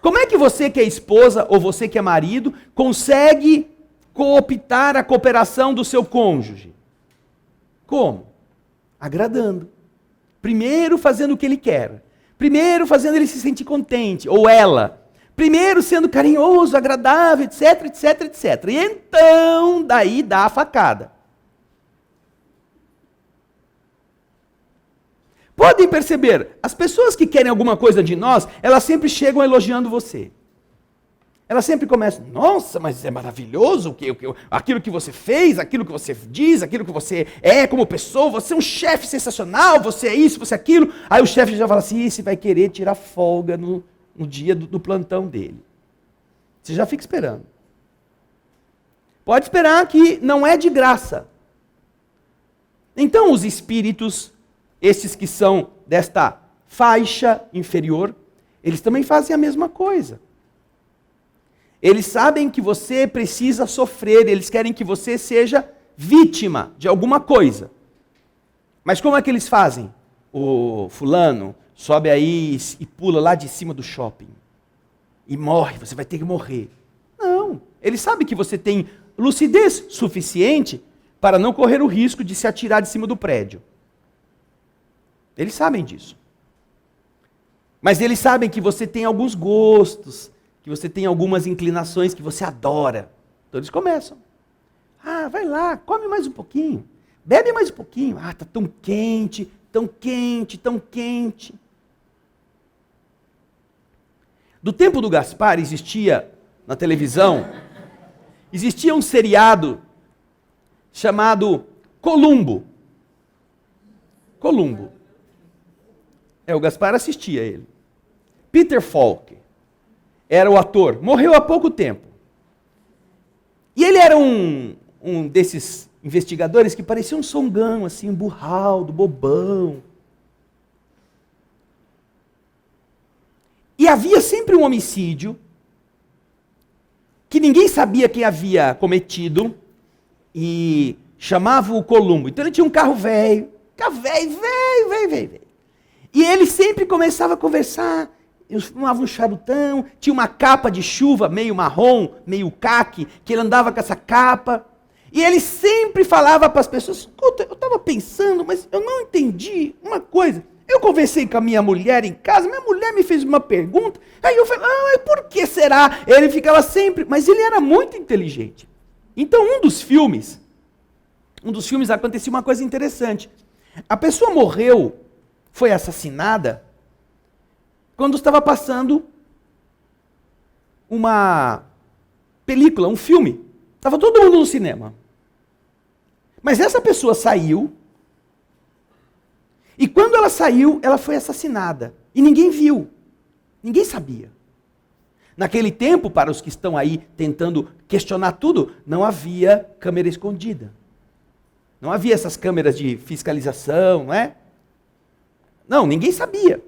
Como é que você que é esposa ou você que é marido consegue cooptar a cooperação do seu cônjuge? Como? Agradando. Primeiro fazendo o que ele quer. Primeiro fazendo ele se sentir contente, ou ela. Primeiro sendo carinhoso, agradável, etc, etc, etc. E então, daí dá a facada. Podem perceber, as pessoas que querem alguma coisa de nós, elas sempre chegam elogiando você. Elas sempre começam, nossa, mas é maravilhoso aquilo que você fez, aquilo que você diz, aquilo que você é como pessoa, você é um chefe sensacional, você é isso, você é aquilo. Aí o chefe já fala assim, esse vai querer tirar folga no dia do plantão dele. Você já fica esperando. Pode esperar que não é de graça. Então os espíritos, esses que são desta faixa inferior, eles também fazem a mesma coisa. Eles sabem que você precisa sofrer, eles querem que você seja vítima de alguma coisa. Mas como é que eles fazem? O fulano sobe aí e pula lá de cima do shopping. E morre, você vai ter que morrer. Não, eles sabem que você tem lucidez suficiente para não correr o risco de se atirar de cima do prédio. Eles sabem disso. Mas eles sabem que você tem alguns gostos, que você tem algumas inclinações que você adora. Então eles começam. Ah, vai lá, come mais um pouquinho. Bebe mais um pouquinho. Ah, tá tão quente, tão quente, tão quente. Do tempo do Gaspar existia, na televisão, existia um seriado chamado Columbo. Columbo. O Gaspar assistia ele. Peter Falk era o ator, morreu há pouco tempo. E ele era um desses investigadores que parecia um songão, assim, um burraldo, bobão. E havia sempre um homicídio que ninguém sabia quem havia cometido e chamava o Columbo. Então ele tinha um carro velho, velho. E ele sempre começava a conversar, fumava um charutão, tinha uma capa de chuva meio marrom, meio caque, que ele andava com essa capa. E ele sempre falava para as pessoas, escuta, eu estava pensando, mas eu não entendi uma coisa. Eu conversei com a minha mulher em casa, minha mulher me fez uma pergunta, aí eu falei, mas por que será? Ele ficava sempre, mas ele era muito inteligente. Então um dos filmes acontecia uma coisa interessante. A pessoa morreu, foi assassinada, quando estava passando uma película, um filme. Estava todo mundo no cinema. Mas essa pessoa saiu, e quando ela saiu, ela foi assassinada. E ninguém viu, ninguém sabia. Naquele tempo, para os que estão aí tentando questionar tudo, não havia câmera escondida. Não havia essas câmeras de fiscalização, não é? Não, ninguém sabia.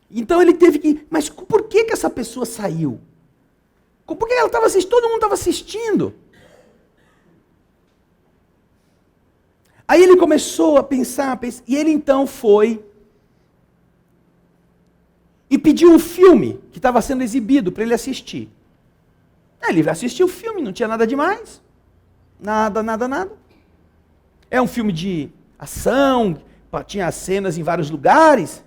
Então ele teve que... Mas por que essa pessoa saiu? Por que ela estava assistindo? Todo mundo estava assistindo. Aí ele começou a pensar, e ele então foi e pediu um filme que estava sendo exibido para ele assistir. Ele assistiu o filme, não tinha nada demais. Nada. É um filme de ação, tinha cenas em vários lugares.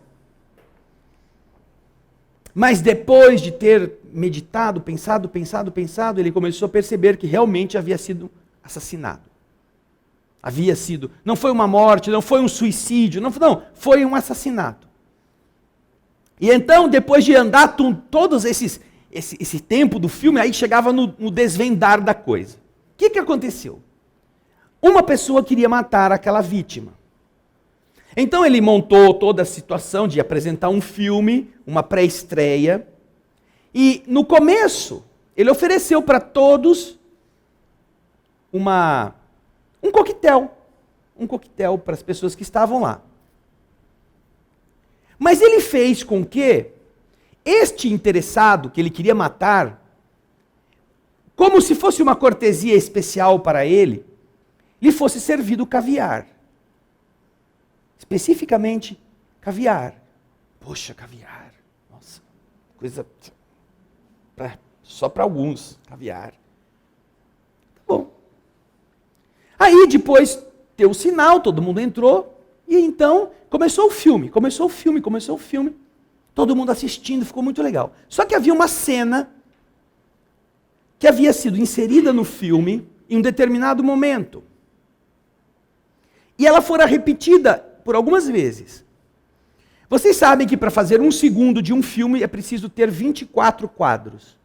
Mas depois de ter meditado, pensado, ele começou a perceber que realmente havia sido assassinado. Havia sido, não foi uma morte, não foi um suicídio, não, foi um assassinato. E então, depois de andar todos esse tempo do filme, aí chegava no desvendar da coisa. O que aconteceu? Uma pessoa queria matar aquela vítima. Então ele montou toda a situação de apresentar um filme, uma pré-estreia, e no começo ele ofereceu para todos um coquetel para as pessoas que estavam lá. Mas ele fez com que este interessado, que ele queria matar, como se fosse uma cortesia especial para ele, lhe fosse servido caviar. Especificamente, caviar. Poxa, caviar. Nossa, coisa só para alguns, caviar. Tá bom. Aí depois deu o sinal, todo mundo entrou, e então começou o filme. Todo mundo assistindo, ficou muito legal. Só que havia uma cena que havia sido inserida no filme em um determinado momento. E ela fora repetida por algumas vezes. Vocês sabem que para fazer 1 segundo de um filme é preciso ter 24 quadros.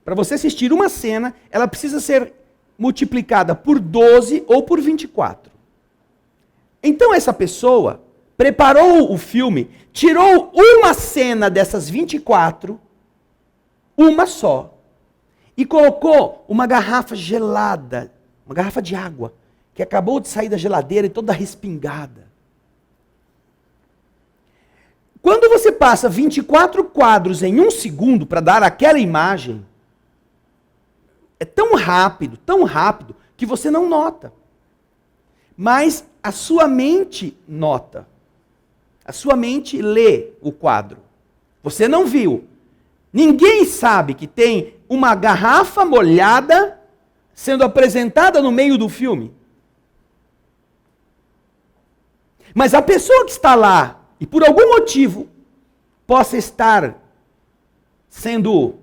Para você assistir uma cena, ela precisa ser multiplicada por 12 ou por 24. Então essa pessoa preparou o filme, tirou uma cena dessas 24, uma só, e colocou uma garrafa gelada, uma garrafa de água, que acabou de sair da geladeira e toda respingada. Quando você passa 24 quadros em 1 segundo para dar aquela imagem, é tão rápido, que você não nota. Mas a sua mente nota. A sua mente lê o quadro. Você não viu. Ninguém sabe que tem uma garrafa molhada sendo apresentada no meio do filme. Mas a pessoa que está lá e por algum motivo possa estar sendo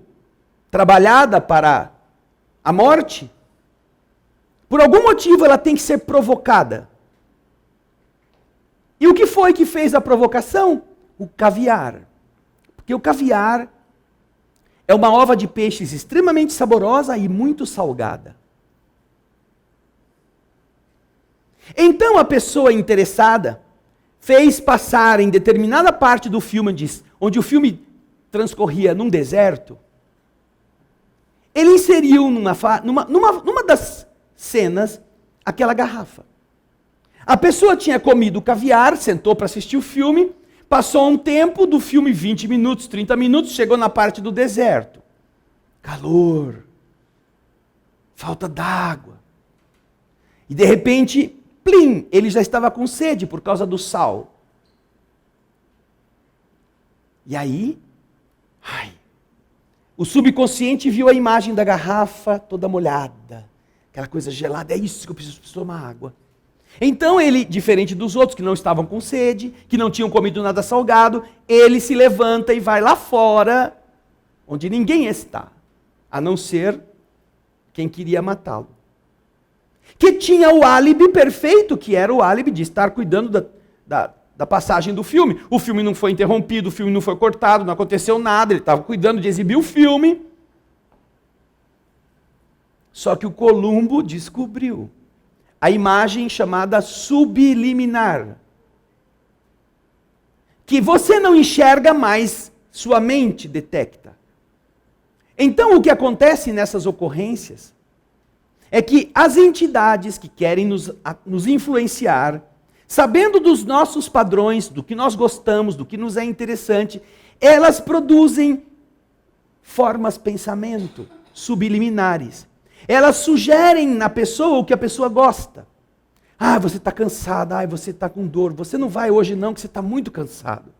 trabalhada para a morte, por algum motivo ela tem que ser provocada. E o que foi que fez a provocação? O caviar. Porque o caviar é uma ova de peixes extremamente saborosa e muito salgada. Então a pessoa interessada fez passar em determinada parte do filme, onde o filme transcorria num deserto, ele inseriu numa das cenas aquela garrafa. A pessoa tinha comido caviar, sentou para assistir o filme, passou um tempo do filme, 20 minutos, 30 minutos, chegou na parte do deserto. Calor, falta d'água. E de repente, plim, ele já estava com sede por causa do sal. E aí, o subconsciente viu a imagem da garrafa toda molhada, aquela coisa gelada, é isso que eu preciso tomar água. Então ele, diferente dos outros que não estavam com sede, que não tinham comido nada salgado, ele se levanta e vai lá fora, onde ninguém está, a não ser quem queria matá-lo. Que tinha o álibi perfeito, que era o álibi de estar cuidando da passagem do filme. O filme não foi interrompido, o filme não foi cortado, não aconteceu nada, ele estava cuidando de exibir o filme. Só que o Columbo descobriu a imagem chamada subliminar, que você não enxerga, mas sua mente detecta. Então o que acontece nessas ocorrências é que as entidades que querem nos influenciar, sabendo dos nossos padrões, do que nós gostamos, do que nos é interessante, elas produzem formas pensamento subliminares. Elas sugerem na pessoa o que a pessoa gosta. Você está cansado, você está com dor, você não vai hoje não, que você está muito cansado.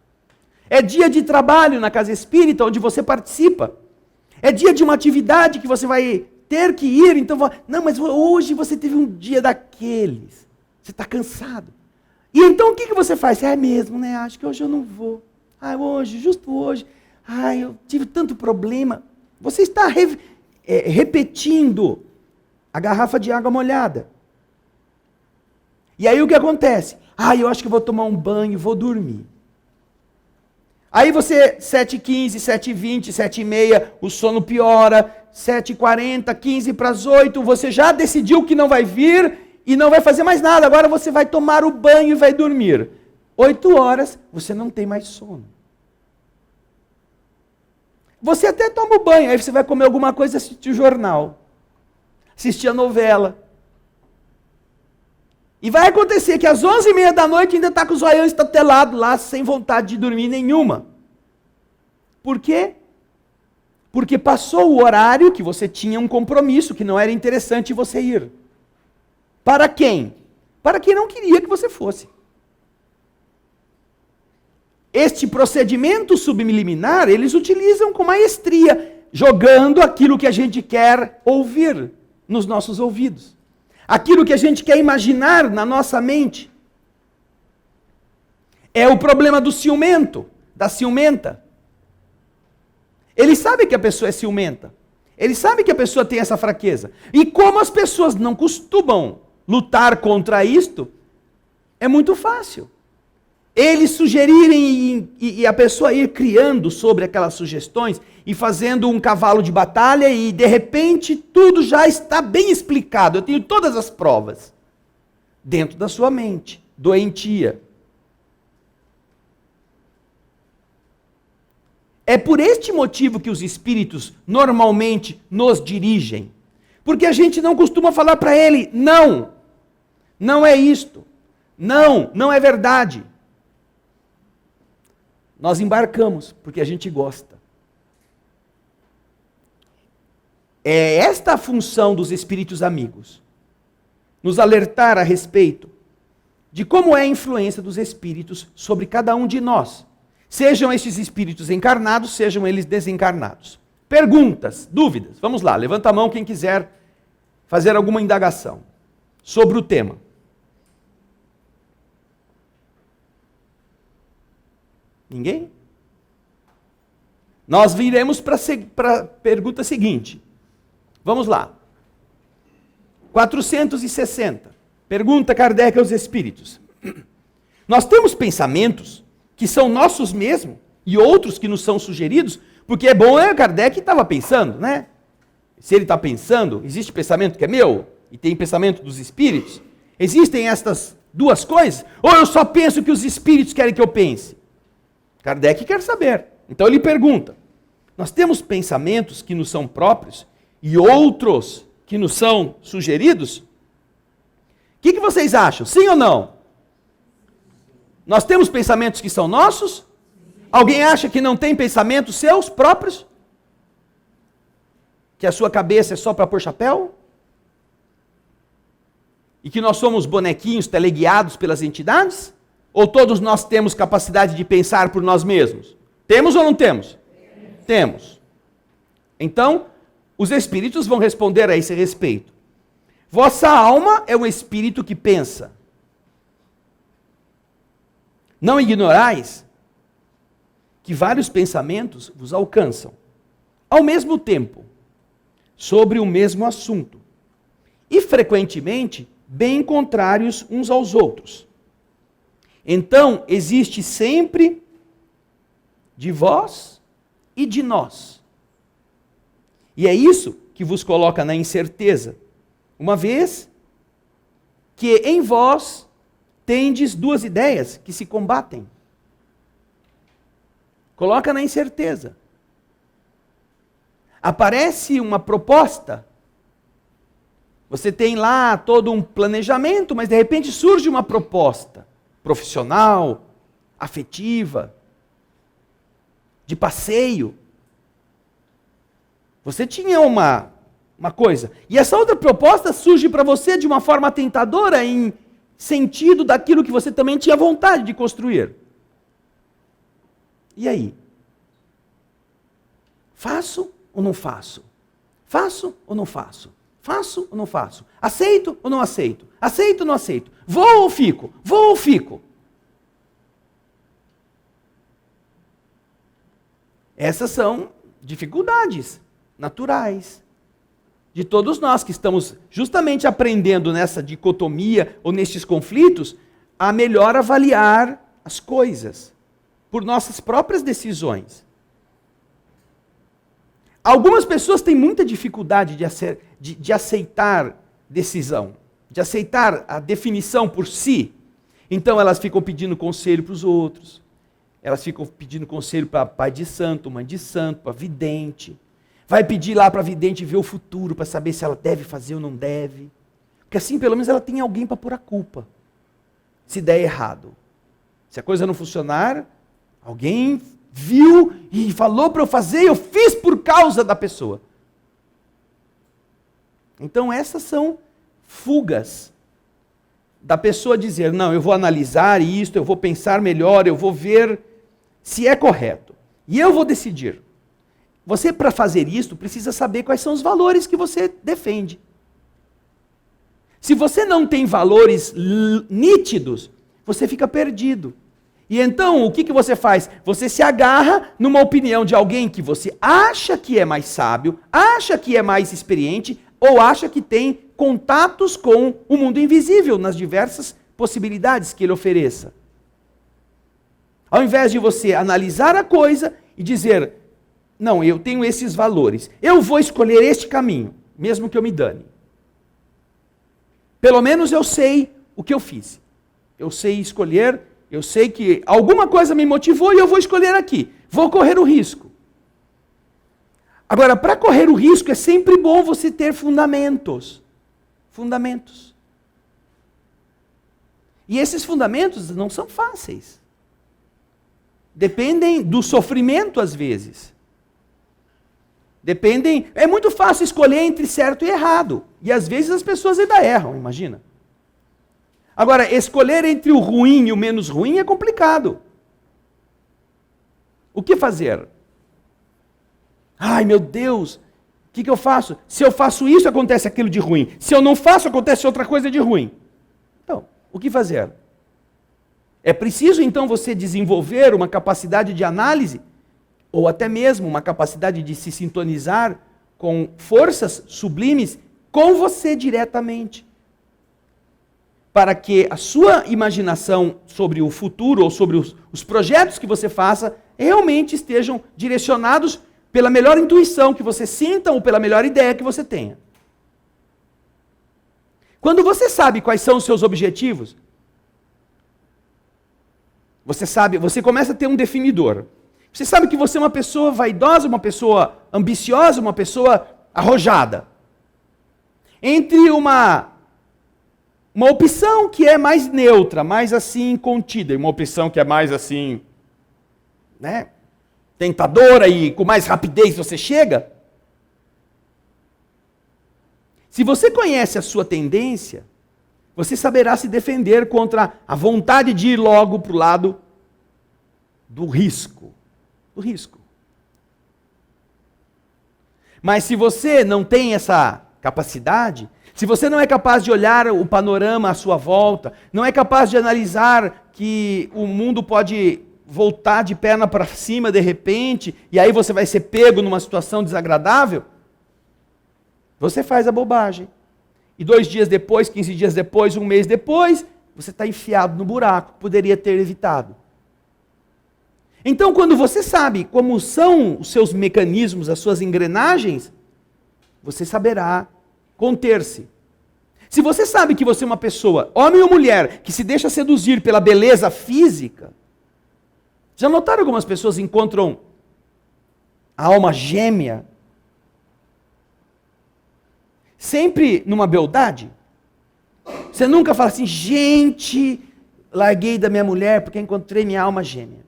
É dia de trabalho na casa espírita, onde você participa. É dia de uma atividade que você vai ter que ir, então... Não, mas hoje você teve um dia daqueles. Você está cansado. E então o que você faz? É mesmo, né? Acho que hoje eu não vou. Hoje, justo hoje. Eu tive tanto problema. Você está repetindo a garrafa de água molhada. E aí o que acontece? Eu acho que eu vou tomar um banho e vou dormir. Aí você, 7h15, 7h20, 7h30, o sono piora, 7h40, 15 para as 8, você já decidiu que não vai vir e não vai fazer mais nada. Agora você vai tomar o banho e vai dormir. 8 horas, você não tem mais sono. Você até toma o banho, aí você vai comer alguma coisa, assistir o jornal, assistir a novela. E vai acontecer que às 11h30 da noite ainda está com os olhos estatelados lá, sem vontade de dormir nenhuma. Por quê? Porque passou o horário que você tinha um compromisso, que não era interessante você ir. Para quem? Para quem não queria que você fosse. Este procedimento subliminar, eles utilizam com maestria, jogando aquilo que a gente quer ouvir nos nossos ouvidos. Aquilo que a gente quer imaginar na nossa mente. É o problema do ciumento, da ciumenta. Ele sabe que a pessoa é ciumenta. Ele sabe que a pessoa tem essa fraqueza. E como as pessoas não costumam lutar contra isto, é muito fácil. Eles sugerirem e a pessoa ir criando sobre aquelas sugestões e fazendo um cavalo de batalha e de repente tudo já está bem explicado. Eu tenho todas as provas dentro da sua mente, doentia. É por este motivo que os espíritos normalmente nos dirigem. Porque a gente não costuma falar para ele, não, não é isto, não, não é verdade. Nós embarcamos, porque a gente gosta. É esta a função dos espíritos amigos. Nos alertar a respeito de como é a influência dos espíritos sobre cada um de nós. Sejam estes espíritos encarnados, sejam eles desencarnados. Perguntas, dúvidas? Vamos lá, levanta a mão quem quiser fazer alguma indagação sobre o tema. Ninguém? Nós viremos para a pergunta seguinte. Vamos lá. 460. Pergunta Kardec aos espíritos. Nós temos pensamentos que são nossos mesmo e outros que nos são sugeridos, porque é bom, Kardec estava pensando, né? Se ele está pensando, existe pensamento que é meu e tem pensamento dos espíritos? Existem estas duas coisas? Ou eu só penso que os espíritos querem que eu pense? Kardec quer saber. Então ele pergunta, nós temos pensamentos que nos são próprios e outros que nos são sugeridos? O que vocês acham? Sim ou não? Nós temos pensamentos que são nossos? Alguém acha que não tem pensamentos seus próprios? Que a sua cabeça é só para pôr chapéu? E que nós somos bonequinhos teleguiados pelas entidades? Ou todos nós temos capacidade de pensar por nós mesmos? Temos ou não temos? Temos. Então, os espíritos vão responder a esse respeito. Vossa alma é um espírito que pensa. Não ignorais que vários pensamentos vos alcançam, ao mesmo tempo, sobre o mesmo assunto, e frequentemente bem contrários uns aos outros. Então, existe sempre de vós e de nós. E é isso que vos coloca na incerteza, uma vez que em vós tendes duas ideias que se combatem. Coloca na incerteza. Aparece uma proposta, você tem lá todo um planejamento, mas de repente surge uma proposta profissional, afetiva, de passeio. Você tinha uma coisa, e essa outra proposta surge para você de uma forma tentadora em sentido daquilo que você também tinha vontade de construir. E aí? Faço ou não faço? Faço ou não faço? Faço ou não faço? Aceito ou não aceito? Aceito ou não aceito? Vou ou fico? Vou ou fico? Essas são dificuldades naturais de todos nós que estamos justamente aprendendo nessa dicotomia ou nestes conflitos a melhor avaliar as coisas. por nossas próprias decisões. Algumas pessoas têm muita dificuldade de aceitar decisão, de aceitar a definição por si. Então elas ficam pedindo conselho para os outros, elas ficam pedindo conselho para pai de santo, mãe de santo, para vidente. Vai pedir lá para a vidente ver o futuro, para saber se ela deve fazer ou não deve. Porque assim pelo menos ela tem alguém para pôr a culpa, se der errado. Se a coisa não funcionar, alguém viu e falou para eu fazer, eu fiz por causa da pessoa. Então essas são fugas da pessoa dizer, não, eu vou analisar isto, eu vou pensar melhor, eu vou ver se é correto. E eu vou decidir. Você, para fazer isto, precisa saber quais são os valores que você defende. Se você não tem valores nítidos, você fica perdido. E então, o que você faz? Você se agarra numa opinião de alguém que você acha que é mais sábio, acha que é mais experiente, ou acha que tem contatos com o mundo invisível nas diversas possibilidades que ele ofereça. Ao invés de você analisar a coisa e dizer, não, eu tenho esses valores, eu vou escolher este caminho, mesmo que eu me dane. Pelo menos eu sei o que eu fiz. Eu sei escolher, eu sei que alguma coisa me motivou e eu vou escolher aqui. Vou correr o risco. Agora, para correr o risco é sempre bom você ter fundamentos. Fundamentos. E esses fundamentos não são fáceis. Dependem do sofrimento às vezes. Dependem. É muito fácil escolher entre certo e errado. E às vezes as pessoas ainda erram, imagina. Agora, escolher entre o ruim e o menos ruim é complicado. O que fazer? Ai, meu Deus, o que eu faço? Se eu faço isso, acontece aquilo de ruim. Se eu não faço, acontece outra coisa de ruim. Então, o que fazer? É preciso, então, você desenvolver uma capacidade de análise, ou até mesmo uma capacidade de se sintonizar com forças sublimes com você diretamente. Para que a sua imaginação sobre o futuro ou sobre os projetos que você faça realmente estejam direcionados pela melhor intuição que você sinta ou pela melhor ideia que você tenha. Quando você sabe quais são os seus objetivos, você começa a ter um definidor. Você sabe que você é uma pessoa vaidosa, uma pessoa ambiciosa, uma pessoa arrojada. Entre uma opção que é mais neutra, mais assim contida, e uma opção que é mais assim, né, tentadora e com mais rapidez você chega. Se você conhece a sua tendência, você saberá se defender contra a vontade de ir logo para o lado do risco. Do risco. Mas se você não tem essa capacidade, se você não é capaz de olhar o panorama à sua volta, não é capaz de analisar que o mundo pode voltar de perna para cima de repente, e aí você vai ser pego numa situação desagradável, você faz a bobagem. E 2 dias depois, 15 dias depois, 1 mês depois, você está enfiado no buraco, poderia ter evitado. Então, quando você sabe como são os seus mecanismos, as suas engrenagens, você saberá conter-se. Se você sabe que você é uma pessoa, homem ou mulher, que se deixa seduzir pela beleza física, já notaram algumas pessoas encontram a alma gêmea? Sempre numa beldade? Você nunca fala assim, gente, larguei da minha mulher porque encontrei minha alma gêmea.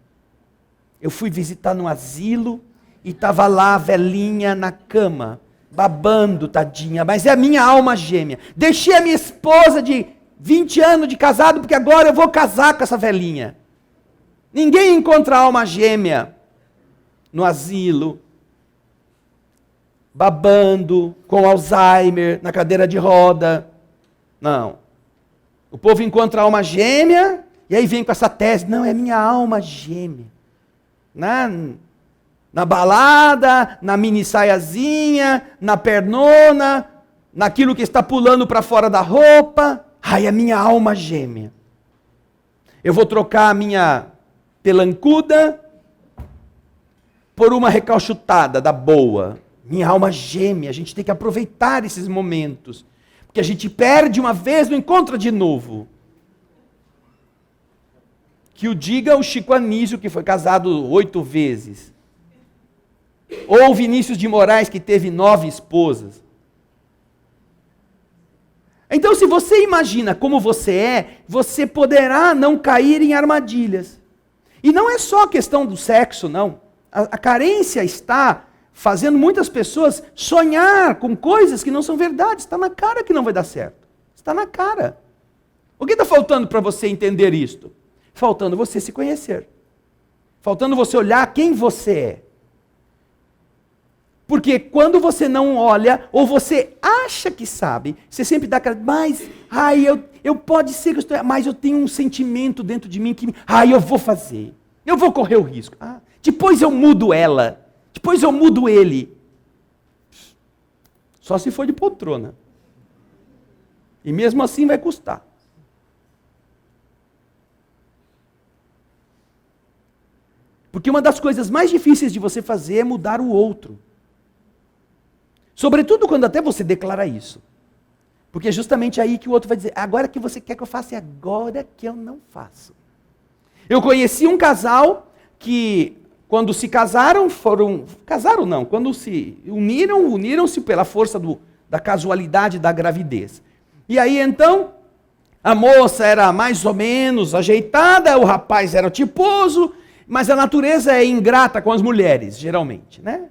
Eu fui visitar num asilo e estava lá a velhinha na cama, babando, tadinha, mas é a minha alma gêmea. Deixei a minha esposa de 20 anos de casado porque agora eu vou casar com essa velhinha. Ninguém encontra alma gêmea no asilo, babando, com Alzheimer, na cadeira de roda. Não. O povo encontra alma gêmea e aí vem com essa tese, não, é minha alma gêmea. Na balada, na mini saiazinha, na pernona, naquilo que está pulando para fora da roupa. Ai, é minha alma gêmea. Eu vou trocar a minha pelancuda por uma recalchutada da boa. Minha alma geme, a gente tem que aproveitar esses momentos. Porque a gente perde uma vez, não encontra de novo. Que o diga o Chico Anísio, que foi casado 8 vezes. Ou o Vinícius de Moraes, que teve 9 esposas. Então, se você imagina como você é, você poderá não cair em armadilhas. E não é só a questão do sexo, não. A carência está fazendo muitas pessoas sonhar com coisas que não são verdade. Está na cara que não vai dar certo. Está na cara. O que está faltando para você entender isto? Faltando você se conhecer. Faltando você olhar quem você é. Porque quando você não olha, ou você acha que sabe, você sempre dá aquela, mas, eu pode ser que eu estou, mas eu tenho um sentimento dentro de mim que, eu vou fazer, eu vou correr o risco. Depois eu mudo ela, depois eu mudo ele. Só se for de poltrona. E mesmo assim vai custar. Porque uma das coisas mais difíceis de você fazer é mudar o outro. Sobretudo quando até você declara isso. Porque é justamente aí que o outro vai dizer, agora que você quer que eu faça, é agora que eu não faço. Eu conheci um casal que, quando se casaram, quando se uniram-se pela força da casualidade da gravidez. E aí então, a moça era mais ou menos ajeitada, o rapaz era tiposo, mas a natureza é ingrata com as mulheres, geralmente, né?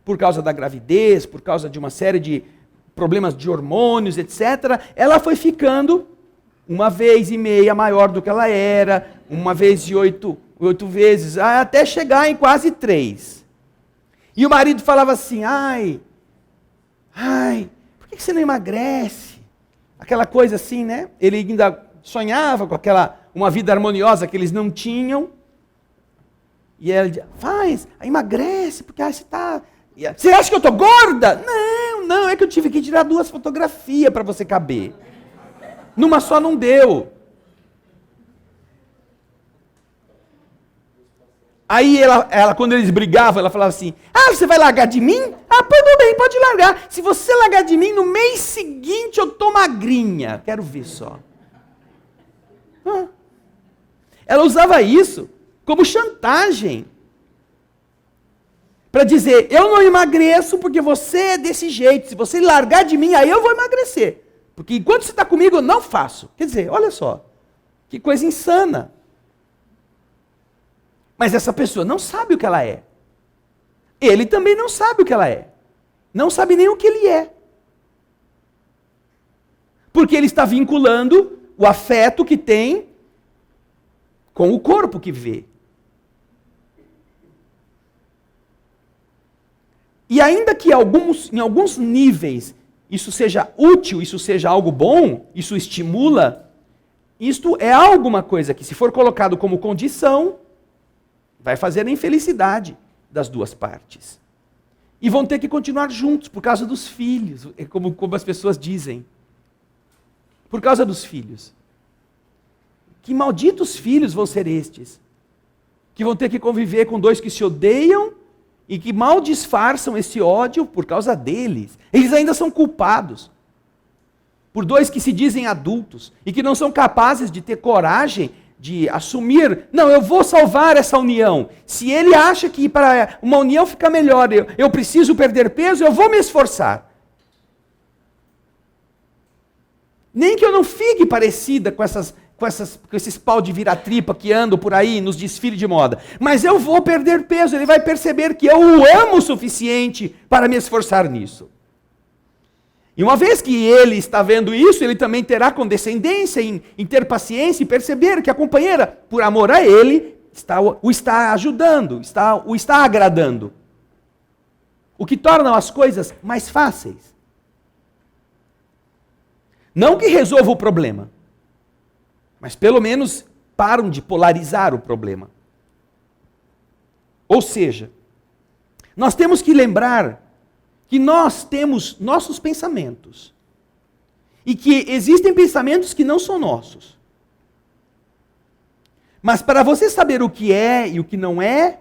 Por causa da gravidez, por causa de uma série de problemas de hormônios, etc., ela foi ficando 1,5 maior do que ela era, 1 vez 8 vezes, até chegar em quase 3. E o marido falava assim, por que você não emagrece? Aquela coisa assim, né? Ele ainda sonhava com uma vida harmoniosa que eles não tinham. E ela dizia, emagrece, porque você está... Você acha que eu estou gorda? Não, é que eu tive que tirar 2 fotografias para você caber. Numa só não deu. Aí ela, quando eles brigavam, ela falava assim, você vai largar de mim? Tudo bem, pode largar. Se você largar de mim, no mês seguinte eu tô magrinha. Quero ver só. Ela usava isso como chantagem. Para dizer, eu não emagreço porque você é desse jeito. Se você largar de mim, aí eu vou emagrecer. Porque enquanto você está comigo, eu não faço. Quer dizer, olha só, que coisa insana. Mas essa pessoa não sabe o que ela é. Ele também não sabe o que ela é. Não sabe nem o que ele é. Porque ele está vinculando o afeto que tem com o corpo que vê. E ainda que em alguns níveis isso seja útil, isso seja algo bom, isso estimula, isto é alguma coisa que, se for colocado como condição, vai fazer a infelicidade das duas partes. E vão ter que continuar juntos por causa dos filhos, como as pessoas dizem. Por causa dos filhos. Que malditos filhos vão ser estes? Que vão ter que conviver com 2 que se odeiam, e que mal disfarçam esse ódio por causa deles. Eles ainda são culpados. Por 2 que se dizem adultos e que não são capazes de ter coragem de assumir, não, eu vou salvar essa união. Se ele acha que para uma união ficar melhor, eu preciso perder peso, eu vou me esforçar. Nem que eu não fique parecida com esses pau de vira-tripa que andam por aí nos desfiles de moda. Mas eu vou perder peso, ele vai perceber que eu o amo o suficiente para me esforçar nisso. E uma vez que ele está vendo isso, ele também terá condescendência em ter paciência e perceber que a companheira, por amor a ele, o está ajudando, o está agradando. O que torna as coisas mais fáceis. Não que resolva o problema, mas pelo menos param de polarizar o problema. Ou seja, nós temos que lembrar que nós temos nossos pensamentos e que existem pensamentos que não são nossos. Mas para você saber o que é e o que não é,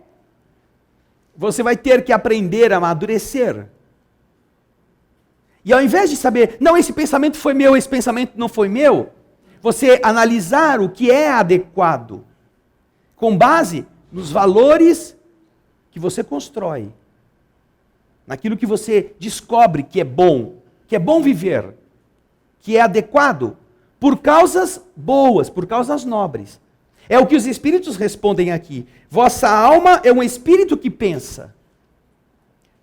você vai ter que aprender a amadurecer. E ao invés de saber, não, esse pensamento foi meu, esse pensamento não foi meu, você analisar o que é adequado, com base nos valores que você constrói, naquilo que você descobre que é bom viver, que é adequado, por causas boas, por causas nobres. É o que os espíritos respondem aqui. Vossa alma é um espírito que pensa.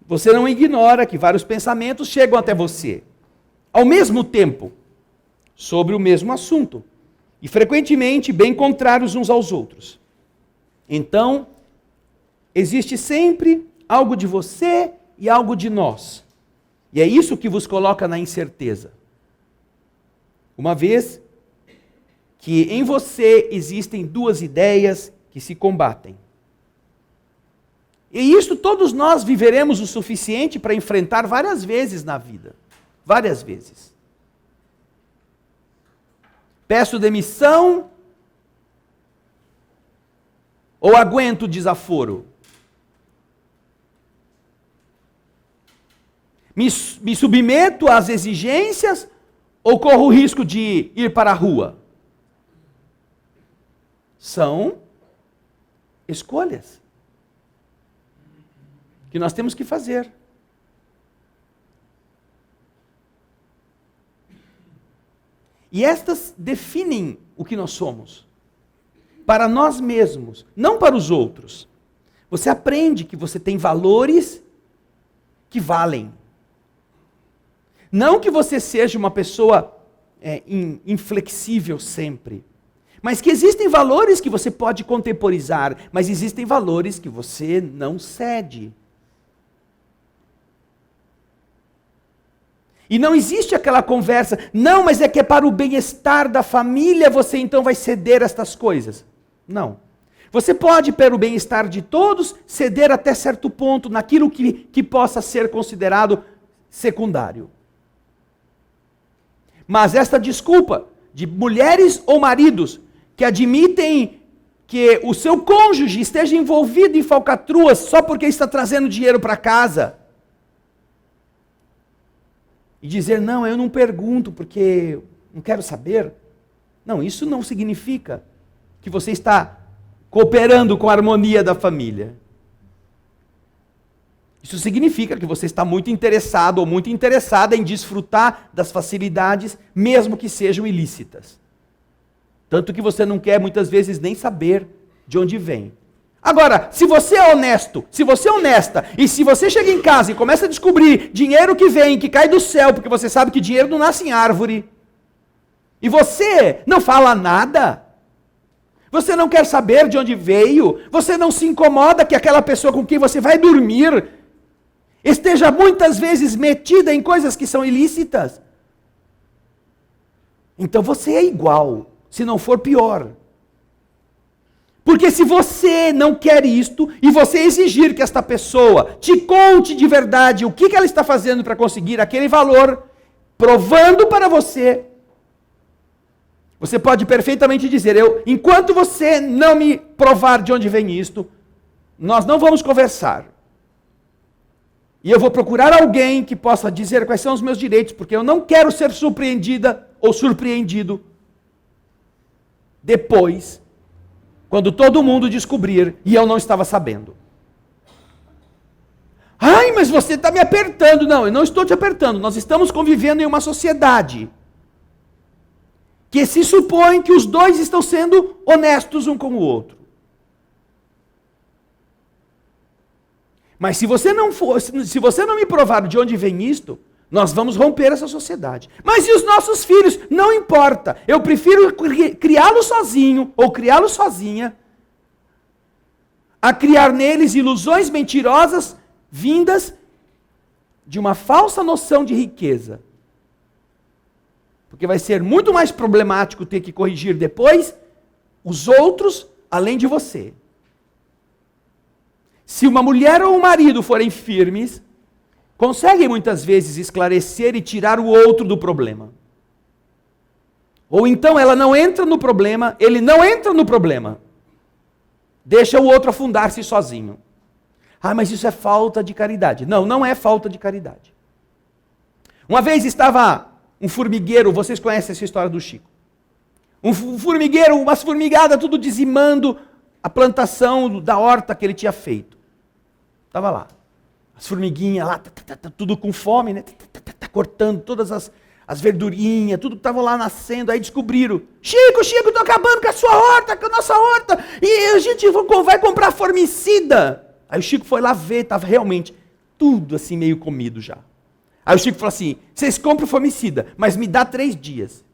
Você não ignora que vários pensamentos chegam até você, ao mesmo tempo, sobre o mesmo assunto, e frequentemente bem contrários uns aos outros. Então, existe sempre algo de você e algo de nós. E é isso que vos coloca na incerteza. Uma vez que em você existem duas ideias que se combatem. E isso todos nós viveremos o suficiente para enfrentar várias vezes na vida. Várias vezes. Peço demissão ou aguento o desaforo? Me submeto às exigências ou corro o risco de ir para a rua? São escolhas que nós temos que fazer. E estas definem o que nós somos. Para nós mesmos, não para os outros. Você aprende que você tem valores que valem. Não que você seja uma pessoa inflexível sempre. Mas que existem valores que você pode contemporizar, mas existem valores que você não cede. E não existe aquela conversa, não, mas é que é para o bem-estar da família você então vai ceder estas coisas. Não. Você pode, para o bem-estar de todos, ceder até certo ponto naquilo que possa ser considerado secundário. Mas esta desculpa de mulheres ou maridos que admitem que o seu cônjuge esteja envolvido em falcatruas só porque está trazendo dinheiro para casa, e dizer, não, eu não pergunto porque não quero saber. Não, isso não significa que você está cooperando com a harmonia da família. Isso significa que você está muito interessado ou muito interessada em desfrutar das facilidades, mesmo que sejam ilícitas. Tanto que você não quer muitas vezes nem saber de onde vem. Agora, se você é honesto, se você é honesta, e se você chega em casa e começa a descobrir dinheiro que vem, que cai do céu, porque você sabe que dinheiro não nasce em árvore, e você não fala nada, você não quer saber de onde veio, você não se incomoda que aquela pessoa com quem você vai dormir esteja muitas vezes metida em coisas que são ilícitas, então você é igual, se não for pior. Porque se você não quer isto, e você exigir que esta pessoa te conte de verdade o que ela está fazendo para conseguir aquele valor, provando para você, você pode perfeitamente dizer, enquanto você não me provar de onde vem isto, nós não vamos conversar. E eu vou procurar alguém que possa dizer quais são os meus direitos, porque eu não quero ser surpreendida ou surpreendido depois, quando todo mundo descobrir e eu não estava sabendo. Ai, mas você está me apertando. Não, eu não estou te apertando. Nós estamos convivendo em uma sociedade que se supõe que os dois estão sendo honestos um com o outro. Mas se você não me provar de onde vem isto, nós vamos romper essa sociedade. Mas e os nossos filhos? Não importa. Eu prefiro criá-lo sozinho ou criá-lo sozinha a criar neles ilusões mentirosas vindas de uma falsa noção de riqueza. Porque vai ser muito mais problemático ter que corrigir depois os outros além de você. Se uma mulher ou um marido forem firmes, conseguem muitas vezes esclarecer e tirar o outro do problema. Ou então ela não entra no problema, ele não entra no problema. deixa o outro afundar-se sozinho. Ah, mas isso é falta de caridade. Não, não é falta de caridade. Uma vez estava um formigueiro, vocês conhecem essa história do Chico. Um formigueiro, umas formigadas, tudo dizimando a plantação da horta que ele tinha feito. Estava lá. As formiguinhas lá, tudo com fome, né? Cortando todas as verdurinhas, tudo que estava lá nascendo. Aí descobriram: Chico, estou acabando com a sua horta, com a nossa horta. E a gente vai comprar formicida. Aí o Chico foi lá ver, estava realmente tudo assim meio comido já. Aí o Chico falou assim: vocês compram formicida, mas me dá 3 dias.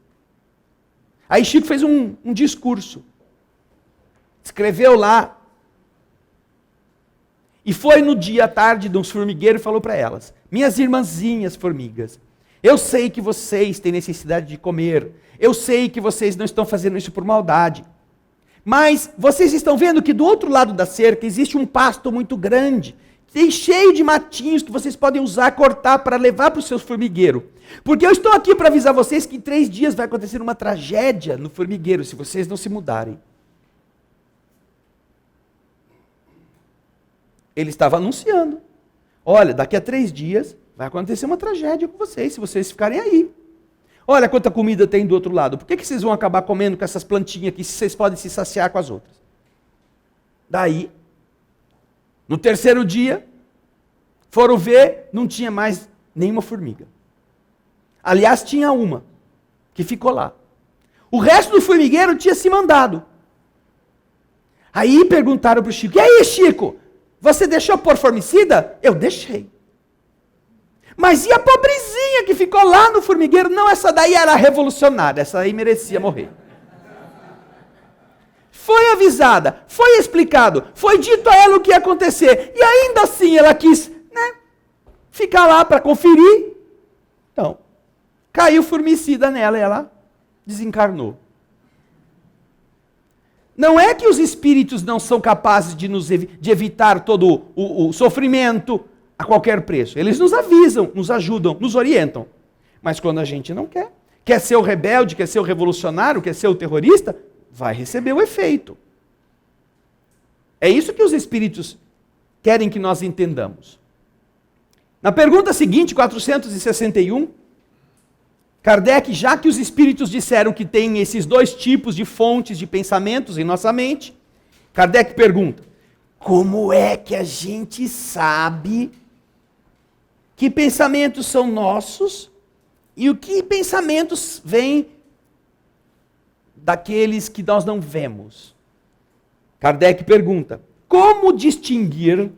Aí Chico fez um discurso. Escreveu lá. E foi no dia à tarde de uns formigueiros e falou para elas: minhas irmãzinhas formigas, eu sei que vocês têm necessidade de comer. Eu sei que vocês não estão fazendo isso por maldade. Mas vocês estão vendo que do outro lado da cerca existe um pasto muito grande, cheio de matinhos que vocês podem usar, cortar para levar para o seu formigueiro. Porque eu estou aqui para avisar vocês que em 3 dias vai acontecer uma tragédia no formigueiro, se vocês não se mudarem. Ele estava anunciando: olha, daqui a 3 dias vai acontecer uma tragédia com vocês, se vocês ficarem aí. Olha quanta comida tem do outro lado. Por que vocês vão acabar comendo com essas plantinhas aqui, se vocês podem se saciar com as outras? Daí, no 3º dia, foram ver, não tinha mais nenhuma formiga. Aliás, tinha uma, que ficou lá. O resto do formigueiro tinha se mandado. Aí perguntaram para o Chico: e aí, Chico, você deixou pôr formicida? Eu deixei. Mas e a pobrezinha que ficou lá no formigueiro? Não, essa daí era revolucionária, essa aí merecia morrer. Foi avisada, foi explicado, foi dito a ela o que ia acontecer. E ainda assim ela quis, ficar lá para conferir. Então, caiu formicida nela e ela desencarnou. Não é que os espíritos não são capazes de evitar todo o sofrimento a qualquer preço. Eles nos avisam, nos ajudam, nos orientam. Mas quando a gente não quer ser o rebelde, quer ser o revolucionário, quer ser o terrorista, vai receber o efeito. É isso que os espíritos querem que nós entendamos. Na pergunta seguinte, 461, Kardec, já que os espíritos disseram que tem esses 2 tipos de fontes de pensamentos em nossa mente, Kardec pergunta: como é que a gente sabe que pensamentos são nossos e o que pensamentos vêm daqueles que nós não vemos? Kardec pergunta: como distinguir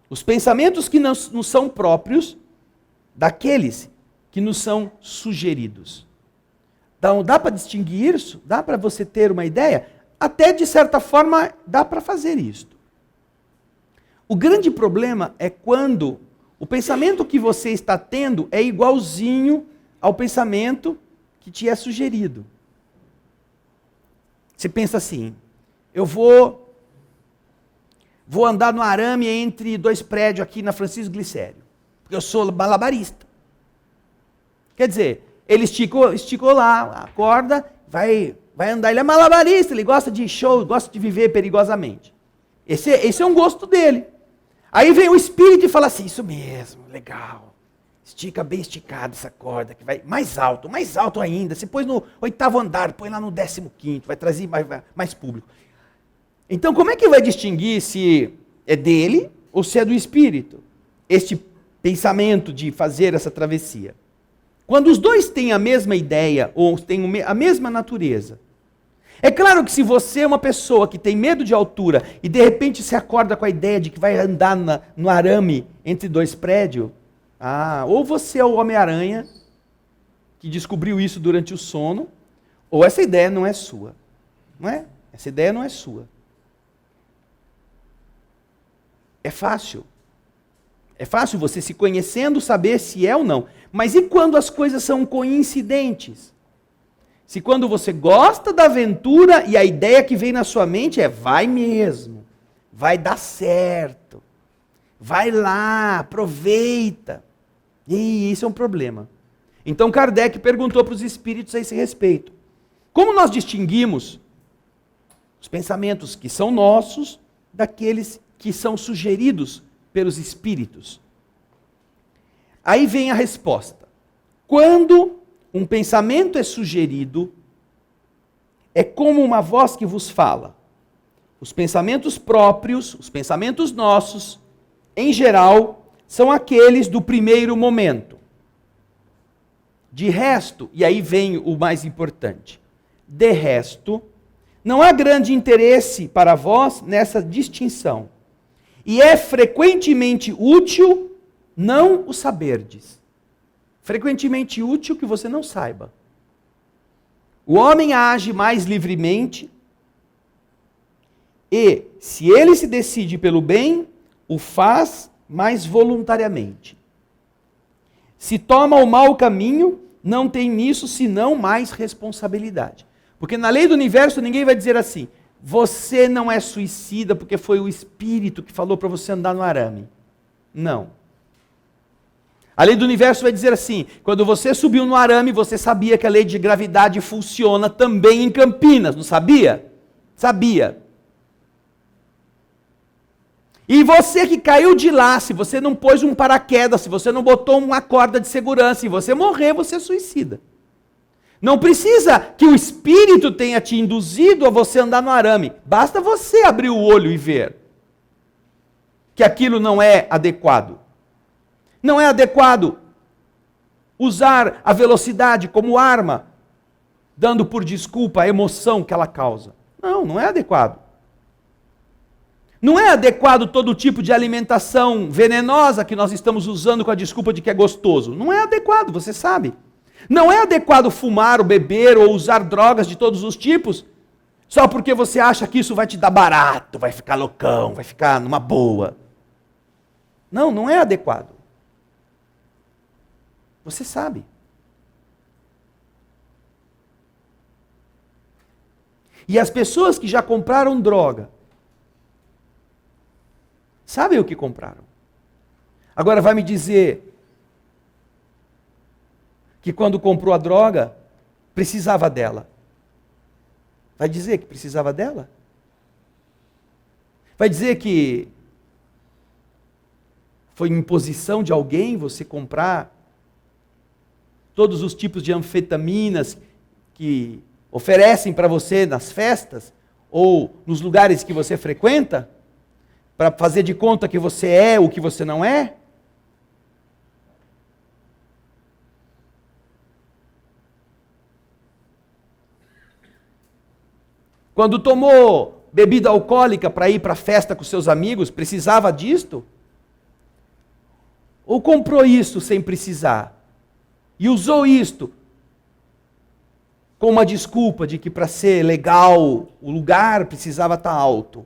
os pensamentos que não nos são próprios daqueles que nos são sugeridos? Então, dá para distinguir isso? Dá para você ter uma ideia? Até de certa forma dá para fazer isto. O grande problema é quando o pensamento que você está tendo é igualzinho ao pensamento que te é sugerido. Você pensa assim: eu vou andar no arame entre 2 prédios aqui na Francisco Glicério, porque eu sou malabarista. Quer dizer, ele esticou lá a corda, vai andar, ele é malabarista, ele gosta de show, gosta de viver perigosamente. Esse é um gosto dele. Aí vem o espírito e fala assim: isso mesmo, legal. Estica bem esticado essa corda, que vai mais alto ainda. Você põe no 8º andar, põe lá no 15º, vai trazer mais público. Então, como é que vai distinguir se é dele ou se é do espírito? Este pensamento de fazer essa travessia. Quando os dois têm a mesma ideia ou têm a mesma natureza. É claro que se você é uma pessoa que tem medo de altura e de repente se acorda com a ideia de que vai andar no arame entre 2 prédios, ou você é o Homem-Aranha que descobriu isso durante o sono, ou essa ideia não é sua. Não é? Essa ideia não é sua. É fácil. É fácil você, se conhecendo, saber se é ou não. Mas e quando as coisas são coincidentes? Se quando você gosta da aventura e a ideia que vem na sua mente é: vai mesmo, vai dar certo, vai lá, aproveita. E isso é um problema. Então Kardec perguntou para os espíritos a esse respeito: como nós distinguimos Os pensamentos que são nossos, daqueles que são sugeridos pelos espíritos. Aí vem a resposta. Quando um pensamento é sugerido, é como uma voz que vos fala. Os pensamentos próprios, os pensamentos nossos, em geral, são aqueles do primeiro momento. De resto, e aí vem o mais importante, de resto, não há grande interesse para vós nessa distinção. E é frequentemente útil não o saberdes. Frequentemente útil que você não saiba. O homem age mais livremente e, se ele se decide pelo bem, o faz mais voluntariamente. Se toma o mau caminho, não tem nisso senão mais responsabilidade. Porque na lei do universo ninguém vai dizer assim, você não é suicida porque foi o espírito que falou para você andar no arame. Não. A lei do universo vai dizer assim, quando você subiu no arame, você sabia que a lei de gravidade funciona também em Campinas, não sabia? Sabia. E você que caiu de lá, se você não pôs um paraquedas, se você não botou uma corda de segurança e você morrer, você é suicida. Não precisa que o espírito tenha te induzido a você andar no arame. Basta você abrir o olho e ver que aquilo não é adequado. Não é adequado usar a velocidade como arma, dando por desculpa a emoção que ela causa. Não, não é adequado. Não é adequado todo tipo de alimentação venenosa que nós estamos usando com a desculpa de que é gostoso. Não é adequado, você sabe. Não é adequado fumar ou beber ou usar drogas de todos os tipos só porque você acha que isso vai te dar barato, vai ficar loucão, vai ficar numa boa. Não, não é adequado. Você sabe. E as pessoas que já compraram droga, sabem o que compraram. Agora vai me dizer que quando comprou a droga, precisava dela. Vai dizer que precisava dela? Vai dizer que foi imposição de alguém você comprar todos os tipos de anfetaminas que oferecem para você nas festas ou nos lugares que você frequenta, para fazer de conta que você é o que você não é? Quando tomou bebida alcoólica para ir para a festa com seus amigos, precisava disto? Ou comprou isso sem precisar? E usou isto com uma desculpa de que para ser legal o lugar precisava estar alto?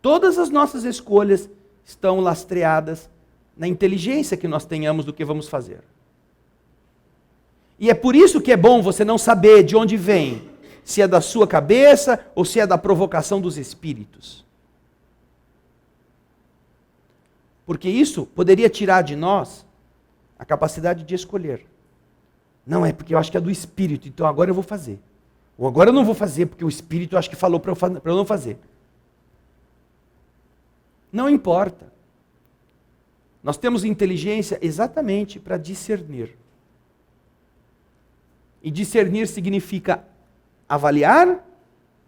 Todas as nossas escolhas estão lastreadas na inteligência que nós tenhamos do que vamos fazer. E é por isso que é bom você não saber de onde vem, se é da sua cabeça ou se é da provocação dos espíritos. Porque isso poderia tirar de nós a capacidade de escolher. Não, é porque eu acho que é do espírito, então agora eu vou fazer. Ou agora eu não vou fazer, porque o espírito acho que falou para eu não fazer. Não importa. Nós temos inteligência exatamente para discernir. E discernir significa avaliar,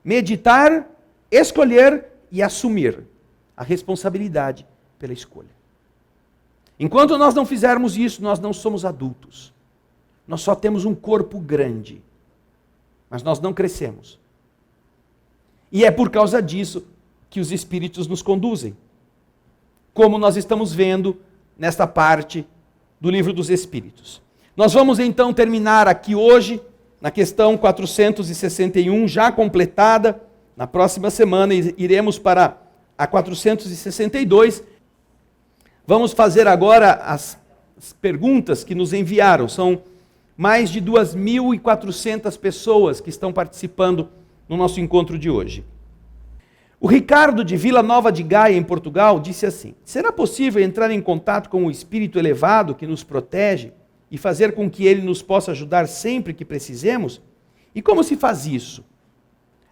meditar, escolher e assumir a responsabilidade pela escolha. Enquanto nós não fizermos isso, nós não somos adultos. Nós só temos um corpo grande, mas nós não crescemos. E é por causa disso que os espíritos nos conduzem, como nós estamos vendo nesta parte do Livro dos Espíritos. Nós vamos então terminar aqui hoje, na questão 461, já completada. Na próxima semana iremos para a 462. Vamos fazer agora as perguntas que nos enviaram. São mais de 2.400 pessoas que estão participando no nosso encontro de hoje. O Ricardo de Vila Nova de Gaia, em Portugal, disse assim: será possível entrar em contato com o espírito elevado que nos protege e fazer com que Ele nos possa ajudar sempre que precisemos? E como se faz isso?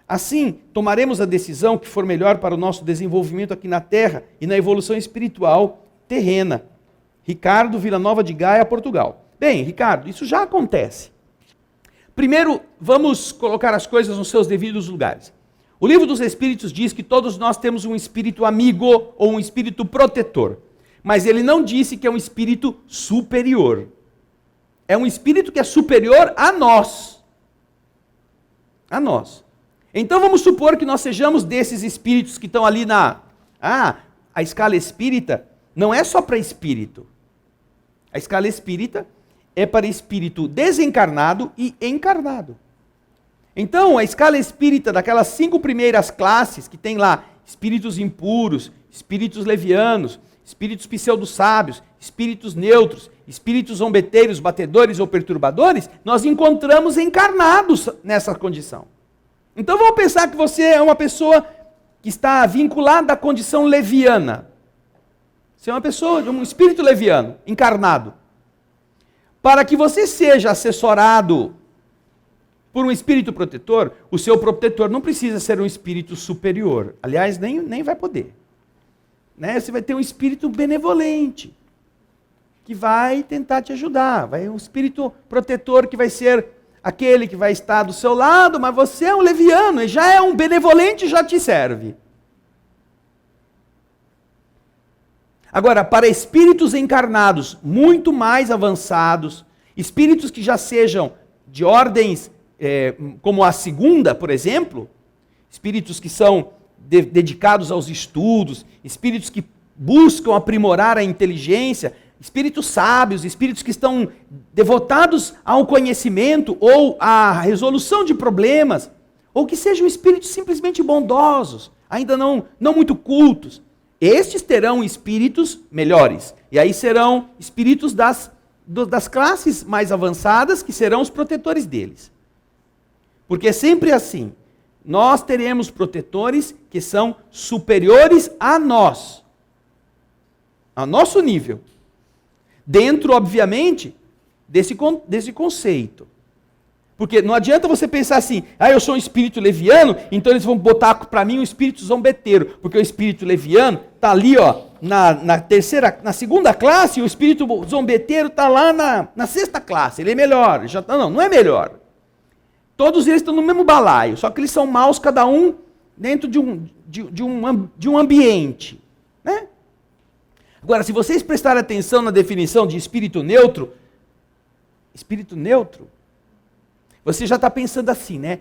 Assim, tomaremos a decisão que for melhor para o nosso desenvolvimento aqui na Terra e na evolução espiritual terrena. Ricardo, Vila Nova de Gaia, Portugal. Bem, Ricardo, isso já acontece. Primeiro, vamos colocar as coisas nos seus devidos lugares. O Livro dos Espíritos diz que todos nós temos um espírito amigo ou um espírito protetor. Mas ele não disse que é um espírito superior. É um espírito que é superior a nós. A nós. Então vamos supor que nós sejamos desses espíritos que estão ali na... a escala espírita não é só para espírito. A escala espírita é para espírito desencarnado e encarnado. Então, a escala espírita daquelas 5 primeiras classes, que tem lá espíritos impuros, espíritos levianos, espíritos pseudo-sábios, espíritos neutros, espíritos zombeteiros, batedores ou perturbadores, nós encontramos encarnados nessa condição. Então vamos pensar que você é uma pessoa que está vinculada à condição leviana. Você é uma pessoa, um espírito leviano, encarnado. Para que você seja assessorado por um espírito protetor, o seu protetor não precisa ser um espírito superior. Aliás, nem vai poder. Né? Você vai ter um espírito benevolente, que vai tentar te ajudar. Um espírito protetor que vai ser aquele que vai estar do seu lado, mas você é um leviano, e já é um benevolente e já te serve. Agora, para espíritos encarnados muito mais avançados, espíritos que já sejam de ordens como a segunda, por exemplo, espíritos que são dedicados aos estudos, espíritos que buscam aprimorar a inteligência, espíritos sábios, espíritos que estão devotados ao conhecimento ou à resolução de problemas, ou que sejam espíritos simplesmente bondosos, ainda não muito cultos. Estes terão espíritos melhores. E aí serão espíritos das classes mais avançadas, que serão os protetores deles. Porque é sempre assim. Nós teremos protetores que são superiores a nós. A nosso nível. Dentro, obviamente, desse conceito. Porque não adianta você pensar assim, eu sou um espírito leviano, então eles vão botar para mim um espírito zombeteiro, porque o espírito leviano está ali, na segunda classe, e o espírito zombeteiro está lá na sexta classe, ele é melhor. Não é melhor. Todos eles estão no mesmo balaio, só que eles são maus, cada um dentro de um ambiente. Né? Agora, se vocês prestarem atenção na definição de espírito neutro, você já está pensando assim, né?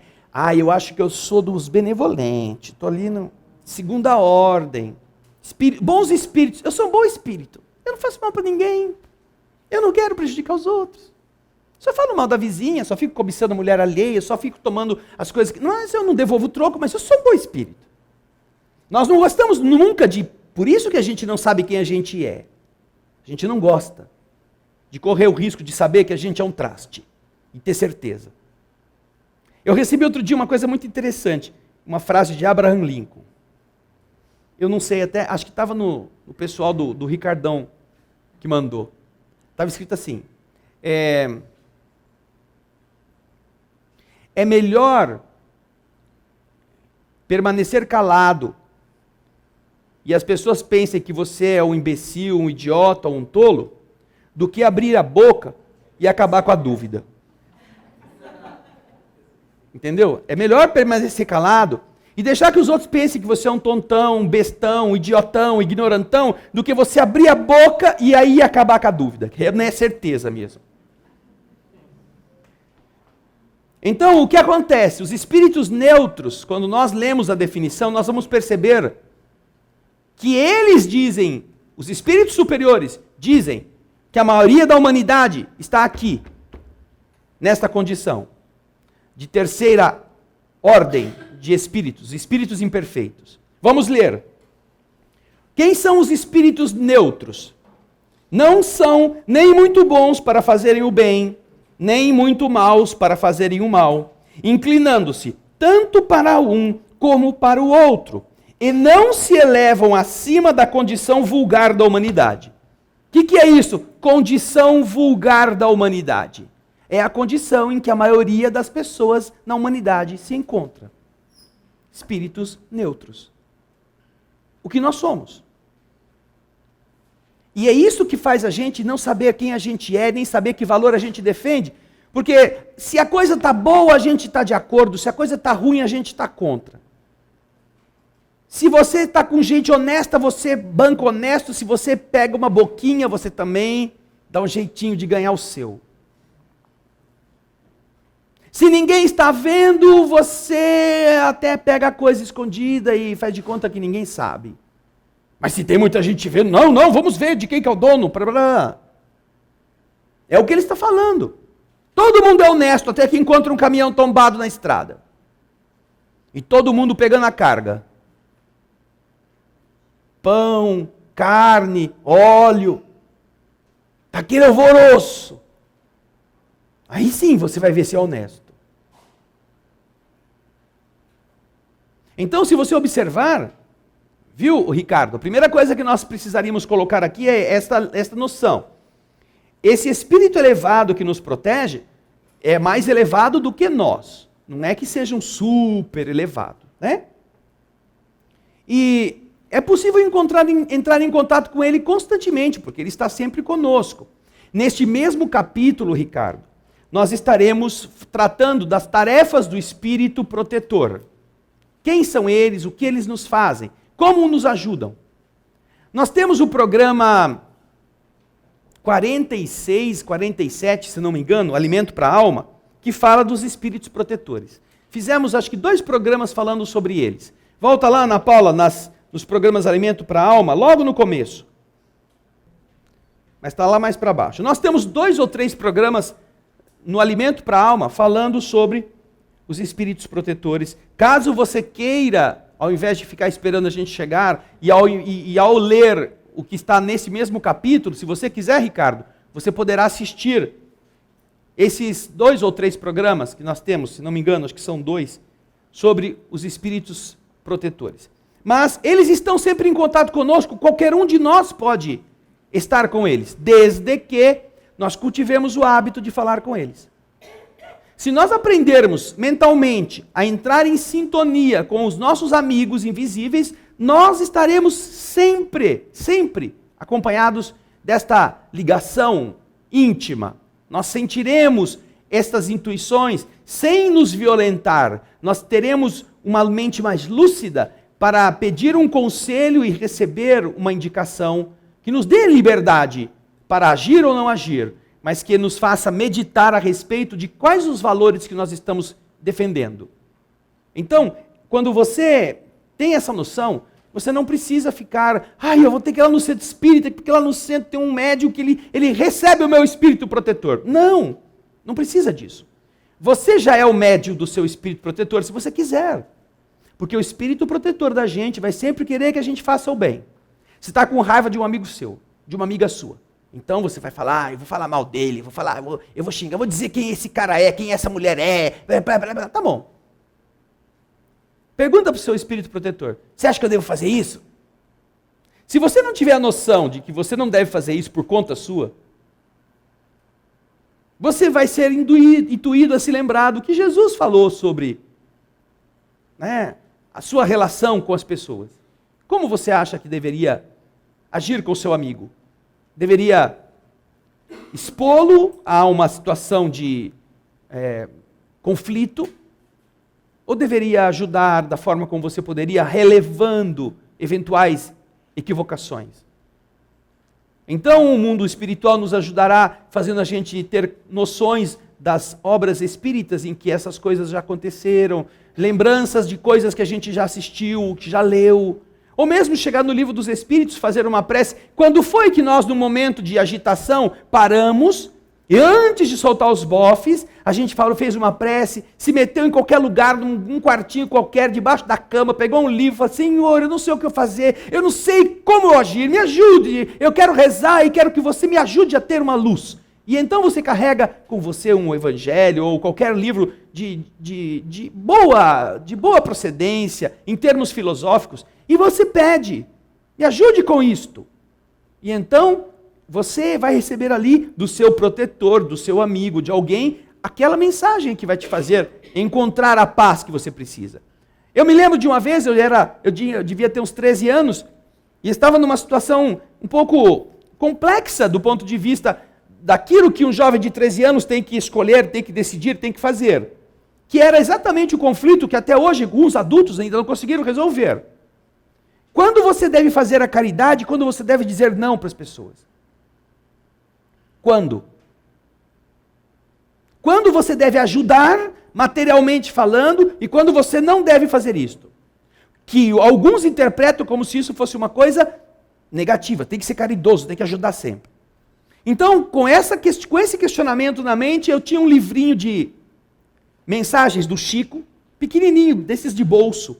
Eu acho que eu sou dos benevolentes, estou ali na segunda ordem. Bons espíritos, eu sou um bom espírito. Eu não faço mal para ninguém. Eu não quero prejudicar os outros. Só falo mal da vizinha, só fico cobiçando a mulher alheia, só fico tomando as coisas que... Mas eu não devolvo o troco, mas eu sou um bom espírito. Nós não gostamos nunca de... Por isso que a gente não sabe quem a gente é. A gente não gosta de correr o risco de saber que a gente é um traste. E ter certeza. Eu recebi outro dia uma coisa muito interessante. Uma frase de Abraham Lincoln. Eu não sei até... Acho que estava no pessoal do Ricardão que mandou. Estava escrito assim... É melhor permanecer calado e as pessoas pensem que você é um imbecil, um idiota ou um tolo, do que abrir a boca e acabar com a dúvida. Entendeu? É melhor permanecer calado e deixar que os outros pensem que você é um tontão, um bestão, um idiotão, um ignorantão, do que você abrir a boca e aí acabar com a dúvida, que não é certeza mesmo. Então, o que acontece? Os espíritos neutros, quando nós lemos a definição, nós vamos perceber que eles dizem, os espíritos superiores dizem, que a maioria da humanidade está aqui, nesta condição, de terceira ordem de espíritos, espíritos imperfeitos. Vamos ler. Quem são os espíritos neutros? Não são nem muito bons para fazerem o bem, nem muito maus para fazerem o mal, inclinando-se tanto para um como para o outro, e não se elevam acima da condição vulgar da humanidade. O que é isso? condição vulgar da humanidade? É a condição em que a maioria das pessoas na humanidade se encontra. Espíritos neutros. O que nós somos. E é isso que faz a gente não saber quem a gente é, nem saber que valor a gente defende. Porque se a coisa está boa, a gente está de acordo. Se a coisa está ruim, a gente está contra. Se você está com gente honesta, você banca honesto. Se você pega uma boquinha, você também dá um jeitinho de ganhar o seu. Se ninguém está vendo, você até pega a coisa escondida e faz de conta que ninguém sabe. Mas se tem muita gente vendo, não, vamos ver de quem que é o dono. É o que ele está falando. Todo mundo é honesto até que encontra um caminhão tombado na estrada. E todo mundo pegando a carga. Pão, carne, óleo. Tá aquele alvoroço. Aí sim você vai ver se é honesto. Então, se você observar, viu, Ricardo? A primeira coisa que nós precisaríamos colocar aqui é esta noção. Esse espírito elevado que nos protege é mais elevado do que nós. Não é que seja um super elevado, né? E é possível entrar em contato com ele constantemente, porque ele está sempre conosco. Neste mesmo capítulo, Ricardo, nós estaremos tratando das tarefas do espírito protetor. Quem são eles? O que eles nos fazem? Como nos ajudam? Nós temos o programa 46, 47, se não me engano, Alimento para a Alma, que fala dos espíritos protetores. Fizemos, acho que, 2 programas falando sobre eles. Volta lá, Ana Paula, nos programas Alimento para a Alma, logo no começo. Mas está lá mais para baixo. Nós temos 2 ou 3 programas no Alimento para a Alma falando sobre os espíritos protetores. Caso você queira, ao invés de ficar esperando a gente chegar, e ao ler o que está nesse mesmo capítulo, se você quiser, Ricardo, você poderá assistir esses 2 ou 3 programas que nós temos, se não me engano, acho que são 2, sobre os espíritos protetores. Mas eles estão sempre em contato conosco, qualquer um de nós pode estar com eles, desde que nós cultivemos o hábito de falar com eles. Se nós aprendermos mentalmente a entrar em sintonia com os nossos amigos invisíveis, nós estaremos sempre acompanhados desta ligação íntima. Nós sentiremos estas intuições sem nos violentar. Nós teremos uma mente mais lúcida para pedir um conselho e receber uma indicação que nos dê liberdade para agir ou não agir, mas que nos faça meditar a respeito de quais os valores que nós estamos defendendo. Então, quando você tem essa noção, você não precisa ficar, eu vou ter que ir lá no centro espírita, porque lá no centro tem um médium que ele recebe o meu espírito protetor. Não precisa disso. Você já é o médium do seu espírito protetor, se você quiser. Porque o espírito protetor da gente vai sempre querer que a gente faça o bem. Você está com raiva de um amigo seu, de uma amiga sua. Então você vai falar, eu vou falar mal dele, eu vou xingar, eu vou dizer quem esse cara é, quem essa mulher é. Tá bom. Pergunta para o seu espírito protetor, você acha que eu devo fazer isso? Se você não tiver a noção de que você não deve fazer isso por conta sua, você vai ser intuído a se lembrar do que Jesus falou sobre a sua relação com as pessoas. Como você acha que deveria agir com o seu amigo? Deveria expô-lo a uma situação de conflito? Ou deveria ajudar da forma como você poderia, relevando eventuais equivocações? Então o mundo espiritual nos ajudará, fazendo a gente ter noções das obras espíritas em que essas coisas já aconteceram, lembranças de coisas que a gente já assistiu, que já leu, ou mesmo chegar no livro dos Espíritos, fazer uma prece. Quando foi que nós, num momento de agitação, paramos, e antes de soltar os bofes, a gente fez uma prece, se meteu em qualquer lugar, num quartinho qualquer, debaixo da cama, pegou um livro e falou, Senhor, eu não sei o que fazer, eu não sei como eu agir, me ajude, eu quero rezar e quero que você me ajude a ter uma luz. E então você carrega com você um evangelho ou qualquer livro de boa procedência, em termos filosóficos, e você pede, me ajude com isto. E então, você vai receber ali do seu protetor, do seu amigo, de alguém, aquela mensagem que vai te fazer encontrar a paz que você precisa. Eu me lembro de uma vez, eu devia ter uns 13 anos, e estava numa situação um pouco complexa do ponto de vista daquilo que um jovem de 13 anos tem que escolher, tem que decidir, tem que fazer. Que era exatamente o conflito que até hoje alguns adultos ainda não conseguiram resolver. Quando você deve fazer a caridade, quando você deve dizer não para as pessoas? Quando? Quando você deve ajudar, materialmente falando, e quando você não deve fazer isto? Que alguns interpretam como se isso fosse uma coisa negativa, tem que ser caridoso, tem que ajudar sempre. Então, com esse questionamento na mente, eu tinha um livrinho de mensagens do Chico, pequenininho, desses de bolso.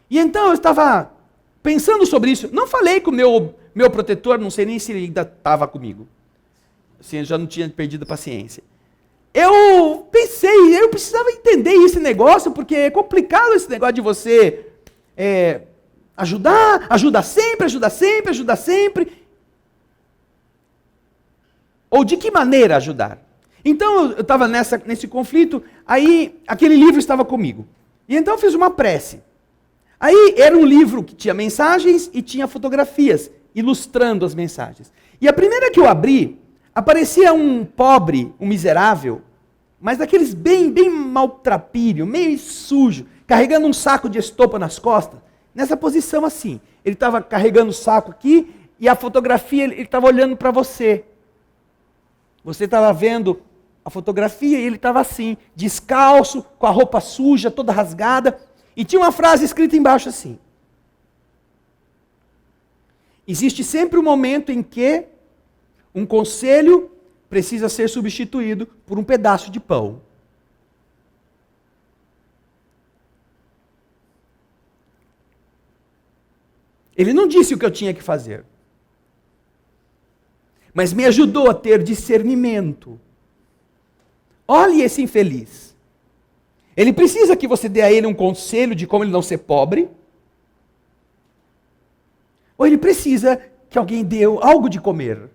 E então eu estava pensando sobre isso. Não falei com o meu protetor, não sei nem se ele ainda estava comigo. Assim, eu já não tinha perdido a paciência. Eu pensei, eu precisava entender esse negócio, porque é complicado esse negócio de você ajuda sempre, ajuda sempre, ajuda sempre. Ou de que maneira ajudar? Então eu estava nesse conflito, aí aquele livro estava comigo. E então eu fiz uma prece. Aí era um livro que tinha mensagens e tinha fotografias, ilustrando as mensagens. E a primeira que eu abri, aparecia um pobre, um miserável, mas daqueles bem maltrapilho, meio sujo, carregando um saco de estopa nas costas, nessa posição assim. Ele estava carregando o saco aqui e a fotografia, ele estava olhando para você. Você estava vendo a fotografia e ele estava assim, descalço, com a roupa suja, toda rasgada, e tinha uma frase escrita embaixo assim: existe sempre um momento em que um conselho precisa ser substituído por um pedaço de pão. Ele não disse o que eu tinha que fazer, mas me ajudou a ter discernimento. Olhe esse infeliz. Ele precisa que você dê a ele um conselho de como ele não ser pobre? Ou ele precisa que alguém dê algo de comer?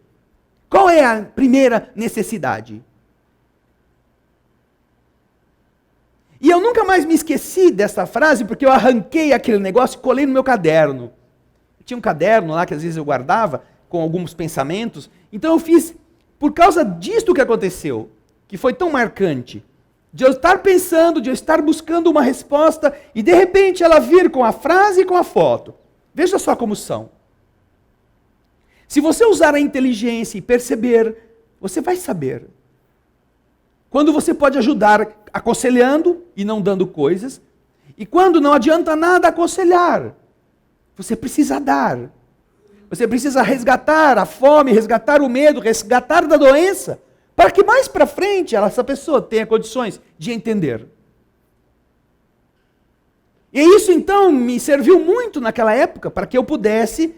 Qual é a primeira necessidade? E eu nunca mais me esqueci dessa frase, porque eu arranquei aquele negócio e colei no meu caderno. Tinha um caderno lá que às vezes eu guardava com alguns pensamentos. Então eu fiz, por causa disto que aconteceu, que foi tão marcante, de eu estar pensando, de eu estar buscando uma resposta, e de repente ela vir com a frase e com a foto. Veja só como são. Se você usar a inteligência e perceber, você vai saber. Quando você pode ajudar aconselhando e não dando coisas, e quando não adianta nada aconselhar, você precisa dar. Você precisa resgatar a fome, resgatar o medo, resgatar da doença, para que mais para frente essa pessoa tenha condições de entender. E isso então me serviu muito naquela época para que eu pudesse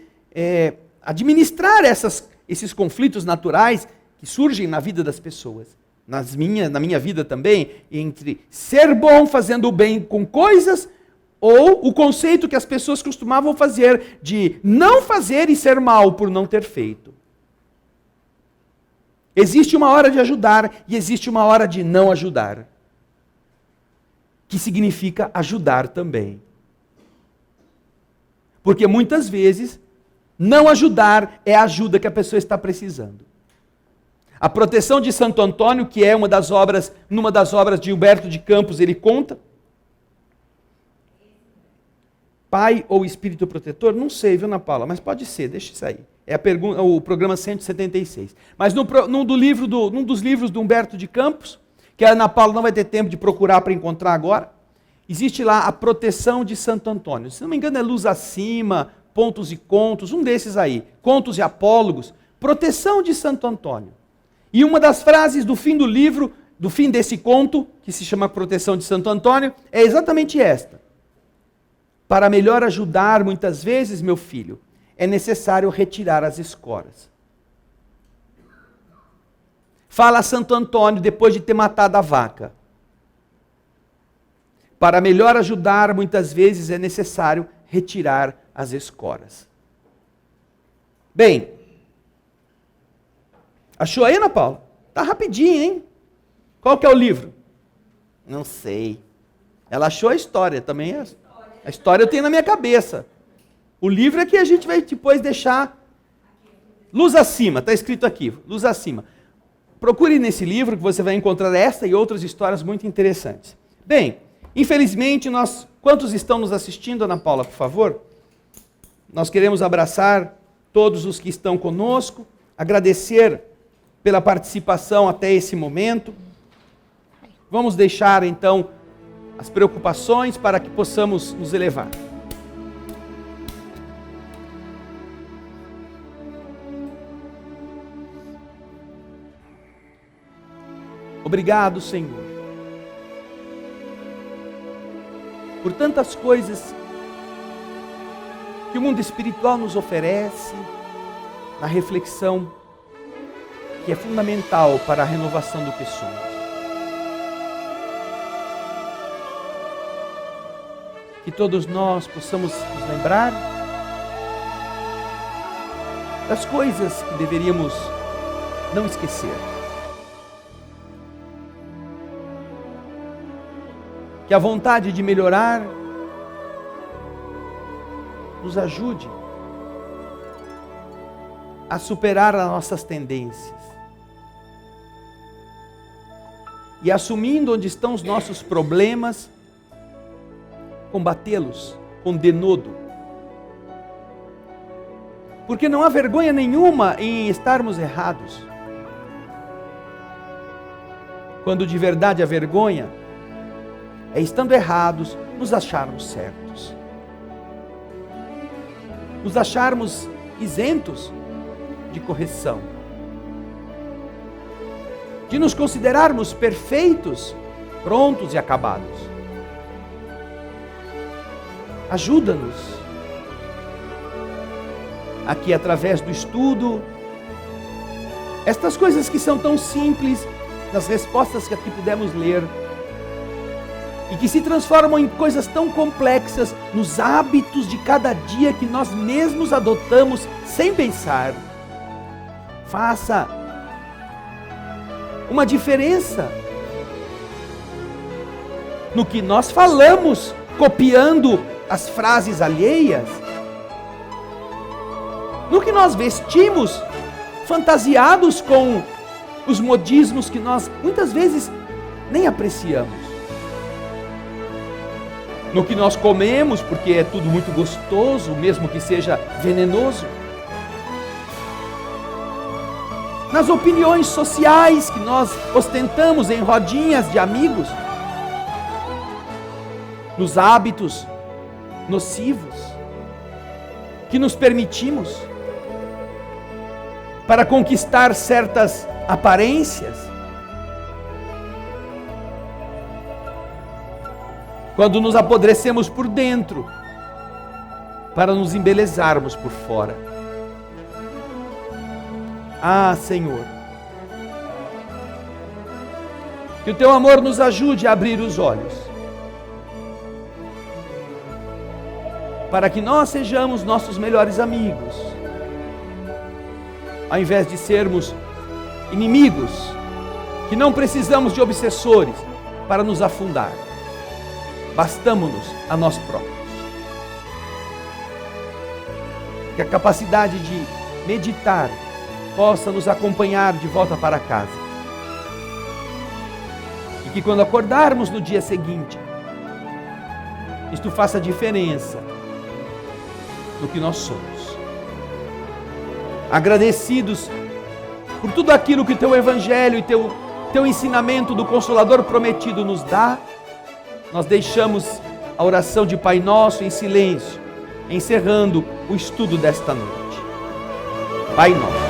administrar esses conflitos naturais que surgem na vida das pessoas. Na minha vida também, entre ser bom fazendo o bem com coisas, ou o conceito que as pessoas costumavam fazer de não fazer e ser mal por não ter feito. Existe uma hora de ajudar e existe uma hora de não ajudar. Que significa ajudar também. Porque muitas vezes, não ajudar é a ajuda que a pessoa está precisando. A proteção de Santo Antônio, que é numa das obras de Humberto de Campos, ele conta. Pai ou Espírito Protetor? Não sei, viu, Ana Paula? Mas pode ser, deixa isso aí. É o programa 176. Mas num dos livros do Humberto de Campos, que a Ana Paula não vai ter tempo de procurar para encontrar agora, existe lá a proteção de Santo Antônio. Se não me engano é Luz Acima, Pontos e Contos, um desses aí. Contos e Apólogos. Proteção de Santo Antônio. E uma das frases do fim do livro, do fim desse conto, que se chama Proteção de Santo Antônio, é exatamente esta. Para melhor ajudar, muitas vezes, meu filho, é necessário retirar as escoras. Fala Santo Antônio depois de ter matado a vaca. Para melhor ajudar, muitas vezes, é necessário retirar as escoras. Bem, Achou aí, Ana Paula? Tá rapidinho, hein? Qual que é o livro? Não sei. Ela achou a história também. A história eu tenho na minha cabeça. O livro é que a gente vai depois deixar luz acima, está escrito aqui, luz acima. Procure nesse livro que você vai encontrar esta e outras histórias muito interessantes. Bem, infelizmente, quantos estão nos assistindo, Ana Paula, por favor? Nós queremos abraçar todos os que estão conosco, agradecer pela participação até esse momento. Vamos deixar, então, as preocupações para que possamos nos elevar. Obrigado, Senhor, por tantas coisas que o mundo espiritual nos oferece, na reflexão que é fundamental para a renovação do que somos. Que todos nós possamos nos lembrar das coisas que deveríamos não esquecer. Que a vontade de melhorar nos ajude a superar as nossas tendências. E assumindo onde estão os nossos problemas, combatê-los com denodo. Porque não há vergonha nenhuma em estarmos errados. Quando de verdade a vergonha é, estando errados, nos acharmos certos. Nos acharmos isentos de correção. De nos considerarmos perfeitos, prontos e acabados. Ajuda-nos aqui através do estudo, estas coisas que são tão simples, nas respostas que aqui pudemos ler, e que se transformam em coisas tão complexas nos hábitos de cada dia que nós mesmos adotamos sem pensar. Faça uma diferença no que nós falamos, copiando as frases alheias, no que nós vestimos, fantasiados com os modismos que nós muitas vezes nem apreciamos. No que nós comemos, porque é tudo muito gostoso, mesmo que seja venenoso. Nas opiniões sociais que nós ostentamos em rodinhas de amigos. Nos hábitos nocivos que nos permitimos para conquistar certas aparências. Quando nos apodrecemos por dentro, para nos embelezarmos por fora. Ah, Senhor, que o Teu amor nos ajude a abrir os olhos, para que nós sejamos nossos melhores amigos, ao invés de sermos inimigos, que não precisamos de obsessores para nos afundar. Bastamo-nos a nós próprios. Que a capacidade de meditar possa nos acompanhar de volta para casa. E que quando acordarmos no dia seguinte, isto faça diferença no que nós somos. Agradecidos por tudo aquilo que Teu Evangelho e Teu ensinamento do Consolador prometido nos dá, nós deixamos a oração de Pai Nosso em silêncio, encerrando o estudo desta noite. Pai Nosso.